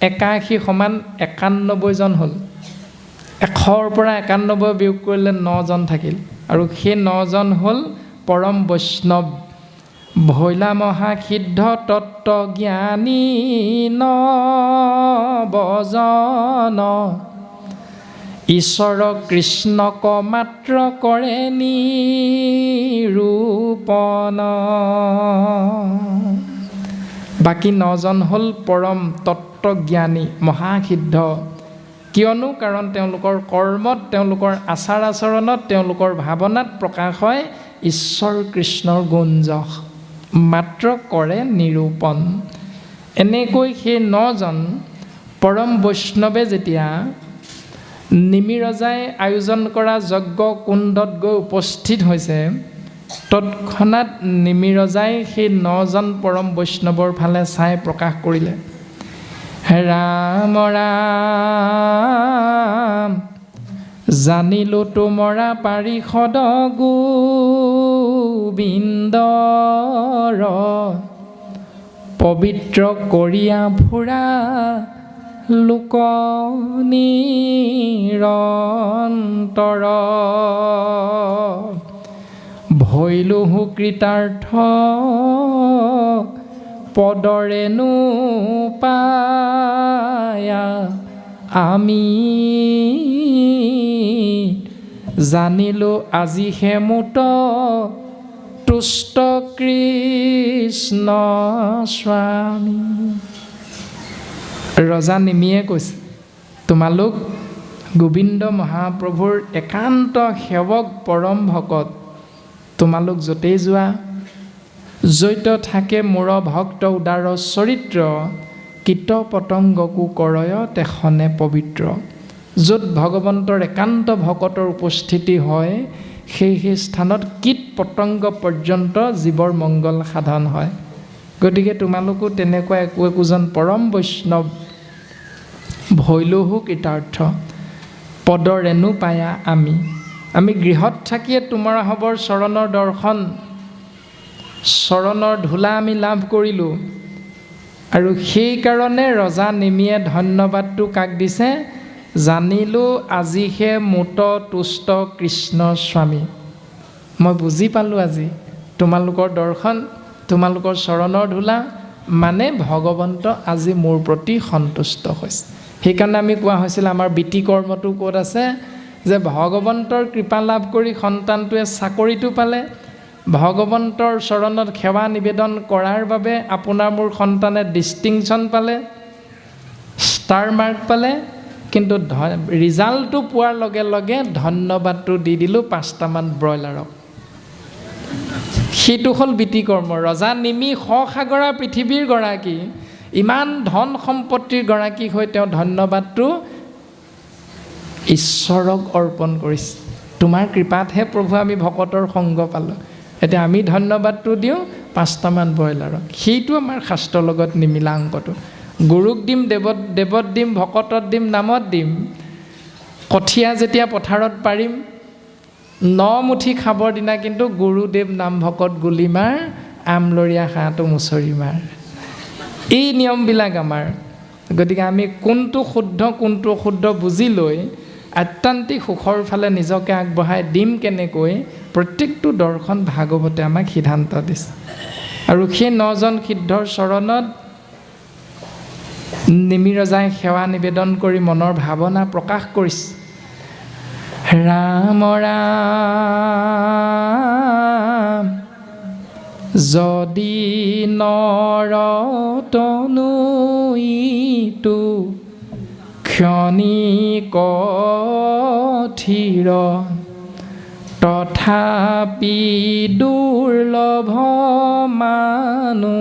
81 সমান 91জন হ'ল। 100ৰ পৰা 91 বিয়োগ কৰিলে 9জন থাকিল, আৰু সেই 9জন হ'ল পৰম বৈষ্ণৱ, ভৈলা মহাসিদ্ধ তত্ত্ব জ্ঞানী নবজন, ঈশ্বৰ কৃষ্ণক মাত্ৰ কৰে নিৰূপণ। বাকী 9জন হ'ল পৰম তত্ত্বজ্ঞানী মহাসিদ্ধ, কিয়নো কাৰণ তেওঁলোকৰ কৰ্মত, তেওঁলোকৰ আচাৰ আচৰণত, তেওঁলোকৰ ভাৱনাত প্ৰকাশ হয় ঈশ্বৰ কৃষ্ণৰ গুঞ্জস, মাত্ৰ কৰে নিৰূপণ। এনেকৈ সেই 9জন পৰম বৈষ্ণৱে যেতিয়া নিমি ৰজাই আয়োজন কৰা যজ্ঞ কুণ্ডত গৈ উপস্থিত হৈছে। তৎক্ষণাৎ নিমি ৰজাই সেই 9জন পৰম বৈষ্ণৱৰ ফালে চাই প্ৰকাশ কৰিলে, ৰাম ৰাম জানিলো তোমৰা পাৰিষদ গোবিন্দৰ, পবিত্ৰ কৰিয়া ফুৰা লোক নিৰন্তৰ, ভৈলুহু কৃতাৰ্থ পদৰেনো পায়া আমি, জানিলো আজি হেমুত তুষ্ট কৃষ্ণ স্বামী। ৰজা নিমিয়ে কৈছে, তোমালোক গোবিন্দ মহাপ্ৰভুৰ একান্ত সেৱক পৰম ভকত, তোমালোক য'তেই যোৱা জৈত থাকে মোৰ ভক্ত উদাৰ চৰিত্ৰ, কীট পতংগকো কৰয় তেখনে পবিত্ৰ। য'ত ভগৱন্তৰ একান্ত ভকতৰ উপস্থিতি হয় সেই স্থানত কীট পতংগ পৰ্যন্ত জীৱৰ মংগল সাধন হয়। গতিকে তোমালোকো তেনেকুৱা একোজন পৰম বৈষ্ণৱ, ভৈলুহু কৃতাৰ্থ পদৰেণু পায়া আমি গৃহত থাকিয়ে তোমাৰা হবৰ চৰণৰ দৰ্শন, চৰণৰ ধূলা আমি লাভ কৰিলোঁ। আৰু সেইকাৰণে ৰজা নিমিয়ে ধন্যবাদটো কাক দিছে, জানিলোঁ আজিহে মুত তুষ্ট কৃষ্ণ স্বামী। মই বুজি পালোঁ আজি তোমালোকৰ দৰ্শন, তোমালোকৰ চৰণৰ ধূলা, মানে ভগৱন্ত আজি মোৰ প্ৰতি সন্তুষ্ট হৈছে। সেইকাৰণে আমি কোৱা হৈছিল আমাৰ বৃত্তি কৰ্মটো ক'ত আছে, যে ভগৱন্তৰ কৃপা লাভ কৰি সন্তানটোৱে চাকৰিটো পালে, ভগৱন্তৰ চৰণত সেৱা নিবেদন কৰাৰ বাবে আপোনাৰ মোৰ সন্তানে ডিষ্টিংশ্যন পালে, ষ্টাৰ মাৰ্ক পালে, কিন্তু ৰিজাল্টটো পোৱাৰ লগে লগে ধন্যবাদটো দি দিলোঁ 5টামান ব্ৰইলাৰক। সেইটো হ'ল বৃত্তি কৰ্ম। ৰজা নিমি সসাগৰা পৃথিৱীৰ গৰাকী, ইমান ধন সম্পত্তিৰ গৰাকী হৈ তেওঁ ধন্যবাদটো ঈশ্বৰক অৰ্পণ কৰিছে। তোমাৰ কৃপাতহে প্ৰভু আমি ভকতৰ সংগ পালোঁ, এতিয়া আমি ধন্যবাদটো দিওঁ 5টামান ব্ৰইলাৰক। সেইটো আমাৰ শাস্ত্ৰৰ লগত নিমিলা অংকটো। গুৰুক দিম, দেৱত দিম, ভকতত দিম, নামত দিম। কঠীয়া যেতিয়া পথাৰত পাৰিম 9 মুঠি খাবৰ দিনা কিন্তু গুৰুদেৱ নাম ভকত গুলিমাৰ, আমলৰীয়া হাঁহটো মুচৰি মাৰ। এই নিয়মবিলাক আমাৰ। গতিকে আমি কোনটো শুদ্ধ কোনটো অশুদ্ধ বুজি লৈ আত্যান্তিক সুখৰ ফালে নিজকে আগবঢ়াই দিম কেনেকৈ, প্ৰত্যেকটো দৰ্শন ভাগৱতে আমাক সিদ্ধান্ত দিছে। আৰু সেই 9জন সিদ্ধৰ চৰণত নিমি ৰজাই সেৱা নিবেদন কৰি মনৰ ভাৱনা প্ৰকাশ কৰিছে। ৰাম ৰাম যদি নৰতনু ইটো ক্ষণিক থিৰ, তথাপি দুৰ্লভ মানু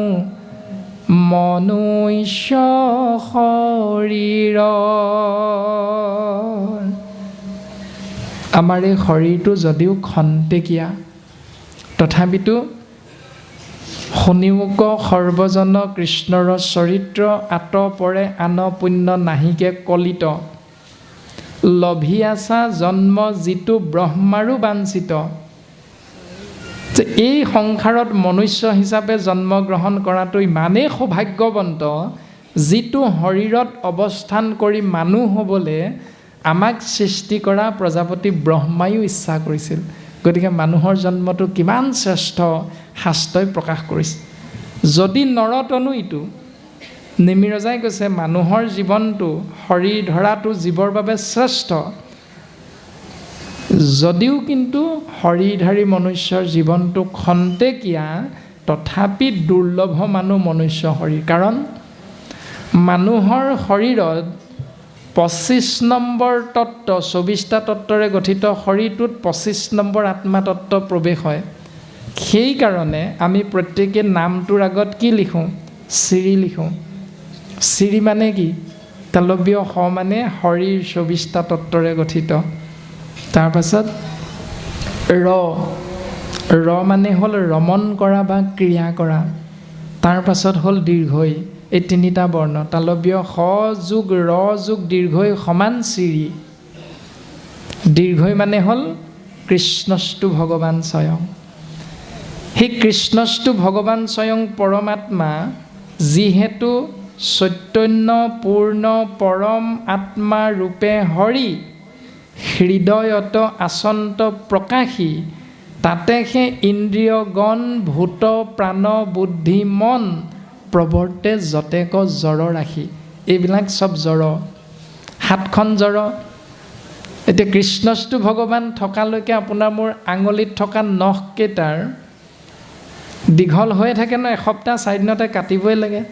মনুষ্য শৰীৰ। আমাৰ এই শৰীৰটো যদিও খন্তেকীয়া, তথাপিতো শুনিমুক সৰ্বজন কৃষ্ণৰ চৰিত্ৰ, আত পৰে আন পুণ্য নাহিকে কলিত, লভি আছা জন্ম যিটো ব্ৰহ্মাৰো বাঞ্ছিত। যে এই সংসাৰত মনুষ্য হিচাপে জন্মগ্ৰহণ কৰাটো ইমানেই সৌভাগ্যৱন্ত, যিটো শৰীৰত অৱস্থান কৰি মানুহ হ'বলৈ আমাক সৃষ্টি কৰা প্ৰজাপতি ব্ৰহ্মায়ো ইচ্ছা কৰিছিল। গতিকে মানুহৰ জন্মটো কিমান শ্ৰেষ্ঠ শাস্ত্ৰই প্ৰকাশ কৰিছে। যদি নৰতনু ইটো, নিমি ৰজাই কৈছে মানুহৰ জীৱনটো, শৰীৰ ধৰাটো জীৱৰ বাবে শ্ৰেষ্ঠ, যদিও কিন্তু শৰীৰধাৰী মনুষ্যৰ জীৱনটো খন্তেকীয়া, তথাপি দুৰ্লভ মানুহ মনুষ্য শৰীৰ। কাৰণ মানুহৰ শৰীৰত 25 নম্বৰ তত্ত্ব, 24টা তত্ত্বৰে গঠিত শৰীৰটোত 25 নম্বৰ আত্মাতত্ত্ব প্ৰৱেশ হয়। সেইকাৰণে আমি প্ৰত্যেকে নামটোৰ আগত কি লিখোঁ? শ্ৰী লিখোঁ। শ্ৰী মানে কি? তালব্য হ মানে শৰীৰ 24টা তত্ত্বৰে গঠিত। তাৰপাছত ৰ মানে হ'ল ৰমণ কৰা বা ক্ৰিয়া কৰা। তাৰপাছত হ'ল দীৰ্ঘই। এই তিনিটা বৰ্ণ তালব্য হ যোগ ৰ যোগ দীৰ্ঘই সমান চিৰি। দীৰ্ঘই মানে হ'ল কৃষ্ণস্তু ভগৱান স্বয়ং। সেই কৃষ্ণস্তু ভগৱান স্বয়ং পৰমাত্মা যিহেতু চৈতন্য পূৰ্ণ পৰম আত্মা ৰূপে হৰি হৃদয়ত আচন্ত প্ৰকাশী, তাতে সেই ইন্দ্ৰিয়গণ ভূত প্ৰাণ বুদ্ধি মন প্ৰৱৰ্তে যতেক জড় ৰাখি। এইবিলাক চব জড়, 7খন জড়। এতিয়া কৃষ্ণস্তু ভগৱান থকালৈকে আপোনাৰ মোৰ আঙুলিত থকা নখকেইটাৰ দীঘল হৈয়ে থাকে ন, এসপ্তাহ 4 দিনতে কাটিবই লাগে।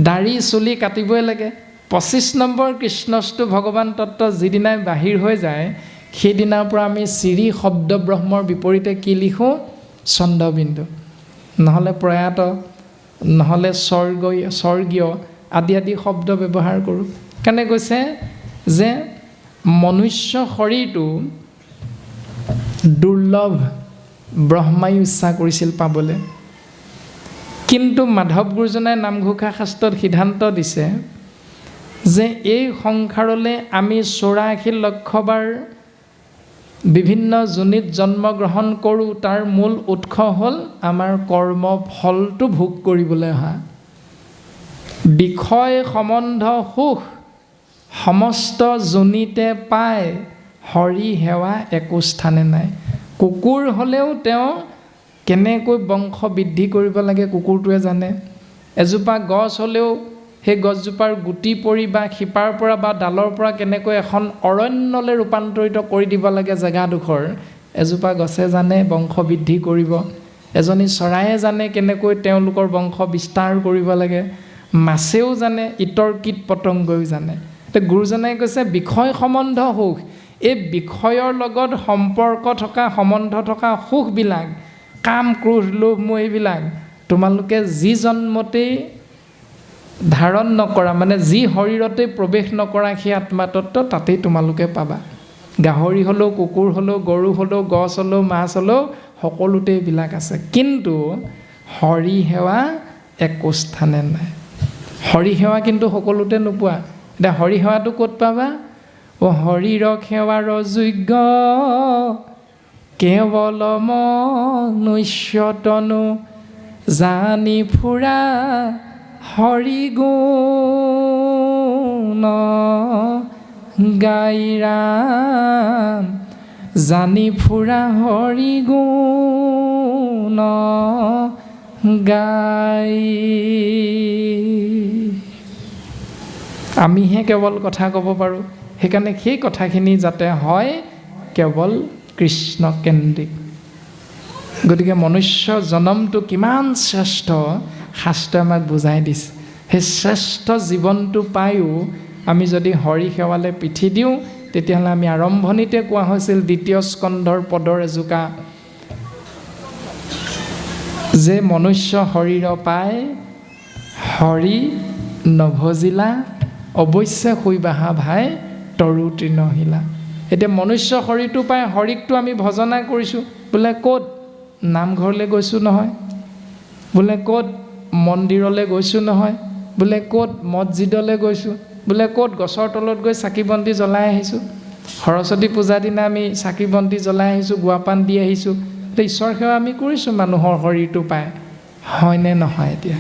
দাড়ি চুলি কাটিবই লাগে। 25 নম্বৰ কৃষ্ণস্তু ভগৱান তত্ত্ব যিদিনাই বাহিৰ হৈ যায়, সেইদিনাৰ পৰা আমি চিৰি শব্দ ব্ৰহ্মৰ বিপৰীতে কি লিখোঁ? চন্দ্ৰবিন্দু, নহ'লে প্ৰয়াত, নহ'লে স্বৰ্গীয় আদি আদি শব্দ ব্যৱহাৰ কৰোঁ। কাৰণে কৈছে যে মনুষ্য শৰীৰটো দুৰ্লভ, ব্ৰহ্মাই ইচ্ছা কৰিছিল পাবলৈ। কিন্তু মাধৱ গুৰুজনাই নামঘোষা শাস্ত্ৰত সিদ্ধান্ত দিছে যে এই সংসাৰলৈ আমি 84 লক্ষবাৰ বিভিন্ন যোনিত জন্মগ্ৰহণ কৰোঁ, তাৰ মূল উৎস হ'ল আমাৰ কৰ্ম ফলটো ভোগ কৰিবলৈ অহা। বিষয় সম্বন্ধ সুখ সমস্ত যোনিতে পায়, হৰি সেৱা একো স্থানে নাই। কুকুৰ হ'লেও তেওঁ কেনেকৈ বংশ বৃদ্ধি কৰিব লাগে কুকুৰটোৱে জানে। এজোপা গছ হ'লেও সেই গছজোপাৰ গুটি পৰি বা শিপাৰ পৰা বা ডালৰ পৰা কেনেকৈ এখন অৰণ্যলৈ ৰূপান্তৰিত কৰি দিব লাগে জেগাডোখৰ, এজোপা গছে জানে বংশ বৃদ্ধি কৰিব। এজনী চৰায়ে জানে কেনেকৈ তেওঁলোকৰ বংশ বিস্তাৰ কৰিব লাগে। মাছেও জানে, ইতৰ কীট পতংগও জানে। তো গুৰুজনাই কৈছে বিষয় সম্বন্ধ সুখ, এই বিষয়ৰ লগত সম্পৰ্ক থকা সম্বন্ধ থকা সুখবিলাক, কাম ক্ৰোধ লোভ মোহ, এইবিলাক তোমালোকে যি জন্মতেই ধাৰণ নকৰা, মানে যি শৰীৰতে প্ৰৱেশ নকৰা সেই আত্মাতত্ব তাতেই তোমালোকে পাবা। গাহৰি হ'লেও, কুকুৰ হ'লেও, গৰু হ'লেও, গছ হ'লেও, মাছ হ'লেও, সকলোতে এইবিলাক আছে। কিন্তু হৰি সেৱা একো স্থানে নাই। হৰি সেৱা কিন্তু সকলোতে নোপোৱা। এতিয়া হৰি সেৱাটো ক'ত পাবা? হৰিৰ সেৱাৰ যোগ্য কেৱল মনুষ্যতনু, জানি ফুৰা হৰি গুণ গাই ৰাম, জানি ফুৰা হৰি গুণ গাই। আমিহে কেৱল কথা ক'ব পাৰোঁ। সেইকাৰণে সেই কথাখিনি যাতে হয় কেৱল কৃষ্ণকেন্দ্ৰিক। গতিকে মনুষ্য জনমটো কিমান শ্ৰেষ্ঠ শাস্ত্ৰই আমাক বুজাই দিছে। সেই শ্ৰেষ্ঠ জীৱনটো পায়ো আমি যদি হৰি সেৱালৈ পিঠি দিওঁ, তেতিয়াহ'লে আমি আৰম্ভণিতে কোৱা হৈছিল 2য় স্কন্ধৰ পদৰ এজোকা, যে মনুষ্য শৰীৰ পায় হৰি নভজিলা, অৱশ্যে শুইবাহা ভাই তৰু তৃণশিলা। এতিয়া মনুষ্য শৰীৰটো পাই হৰিকটো আমি ভজনা কৰিছোঁ। বোলে ক'ত? নামঘৰলৈ গৈছোঁ নহয়, বোলে ক'ত মন্দিৰলৈ গৈছোঁ নহয়, বোলে ক'ত মছজিদলৈ গৈছোঁ, বোলে ক'ত গছৰ তলত গৈ চাকি বন্তি জ্বলাই আহিছোঁ। সৰস্বতী পূজাৰ দিনা আমি চাকি বন্তি জ্বলাই আহিছোঁ, গুৱাপান দি আহিছোঁ। ঈশ্বৰ সেৱা আমি কৰিছোঁ মানুহৰ শৰীৰটো পাই, হয়নে নহয়? এতিয়া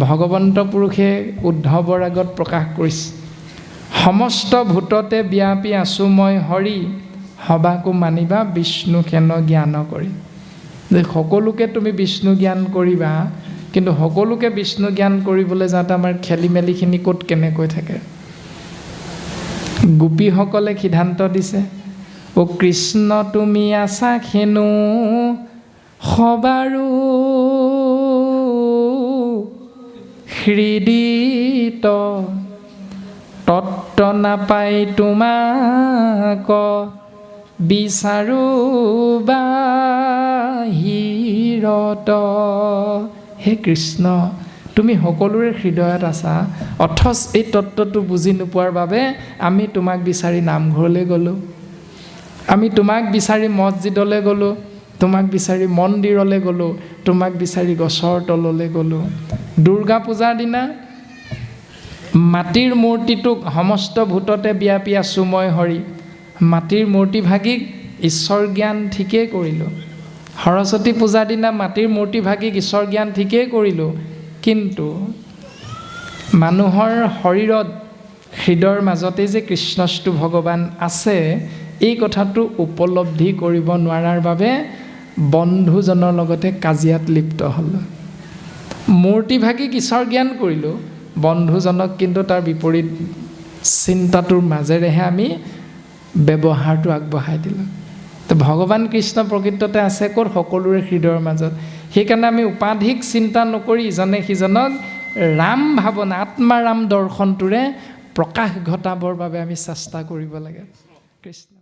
ভগৱন্ত পুৰুষে উদ্ধৱৰ আগত প্ৰকাশ কৰিছে, সমস্ত ভূততে ব্যাপী আছোঁ মই হৰি, সবাকো মানিবা বিষ্ণু সেন জ্ঞান কৰি। যে সকলোকে তুমি বিষ্ণু জ্ঞান কৰিবা, কিন্তু সকলোকে বিষ্ণু জ্ঞান কৰিবলৈ যাওঁতে আমাৰ খেলি মেলিখিনি ক'ত কেনেকৈ থাকে। গোপীসকলে সিদ্ধান্ত দিছে, কৃষ্ণ তুমি আছা খেনো সবাৰো হৃদিত, তত্ত্ব নাপাই তোমাক বিচাৰো বাহিৰত। হে কৃষ্ণ, তুমি সকলোৰে হৃদয়ত আছা, অথচ এই তত্ত্বটো বুজি নোপোৱাৰ বাবে আমি তোমাক বিচাৰি নামঘৰলৈ গ'লোঁ, আমি তোমাক বিচাৰি মছজিদলৈ গ'লোঁ, তোমাক বিচাৰি মন্দিৰলৈ গ'লোঁ, তোমাক বিচাৰি গছৰ তললৈ গ'লোঁ। দুৰ্গা পূজাৰ দিনা মাটিৰ মূৰ্তিটোক সমস্ত ভূততে বিয়পি আছোঁ মই হৰি, মাটিৰ মূৰ্তিভাগিক ঈশ্বৰ জ্ঞান ঠিকেই কৰিলোঁ। সৰস্বতী পূজাৰ দিনা মাটিৰ মূৰ্তিভাগিক ঈশ্বৰ জ্ঞান ঠিকেই কৰিলোঁ, কিন্তু মানুহৰ শৰীৰত হৃদয়ৰ মাজতে যে কৃষ্ণস্তু ভগৱান আছে, এই কথাটো উপলব্ধি কৰিব নোৱাৰাৰ বাবে বন্ধুজনৰ লগতে কাজিয়াত লিপ্ত হ'লোঁ। মূৰ্তিভাগিক ঈশ্বৰ জ্ঞান কৰিলোঁ, বন্ধুজনক কিন্তু তাৰ বিপৰীত চিন্তাটোৰ মাজেৰেহে আমি ব্যৱহাৰটো আগবঢ়াই দিলোঁ। তো ভগৱান কৃষ্ণ প্ৰকৃততে আছে ক'ত? সকলোৰে হৃদয়ৰ মাজত। সেইকাৰণে আমি উপাধিক চিন্তা নকৰি ইজনে সিজনক ৰাম ভাৱনা, আত্মাৰাম দৰ্শনটোৰে প্ৰকাশ ঘটাবৰ বাবে আমি চেষ্টা কৰিব লাগে। কৃষ্ণ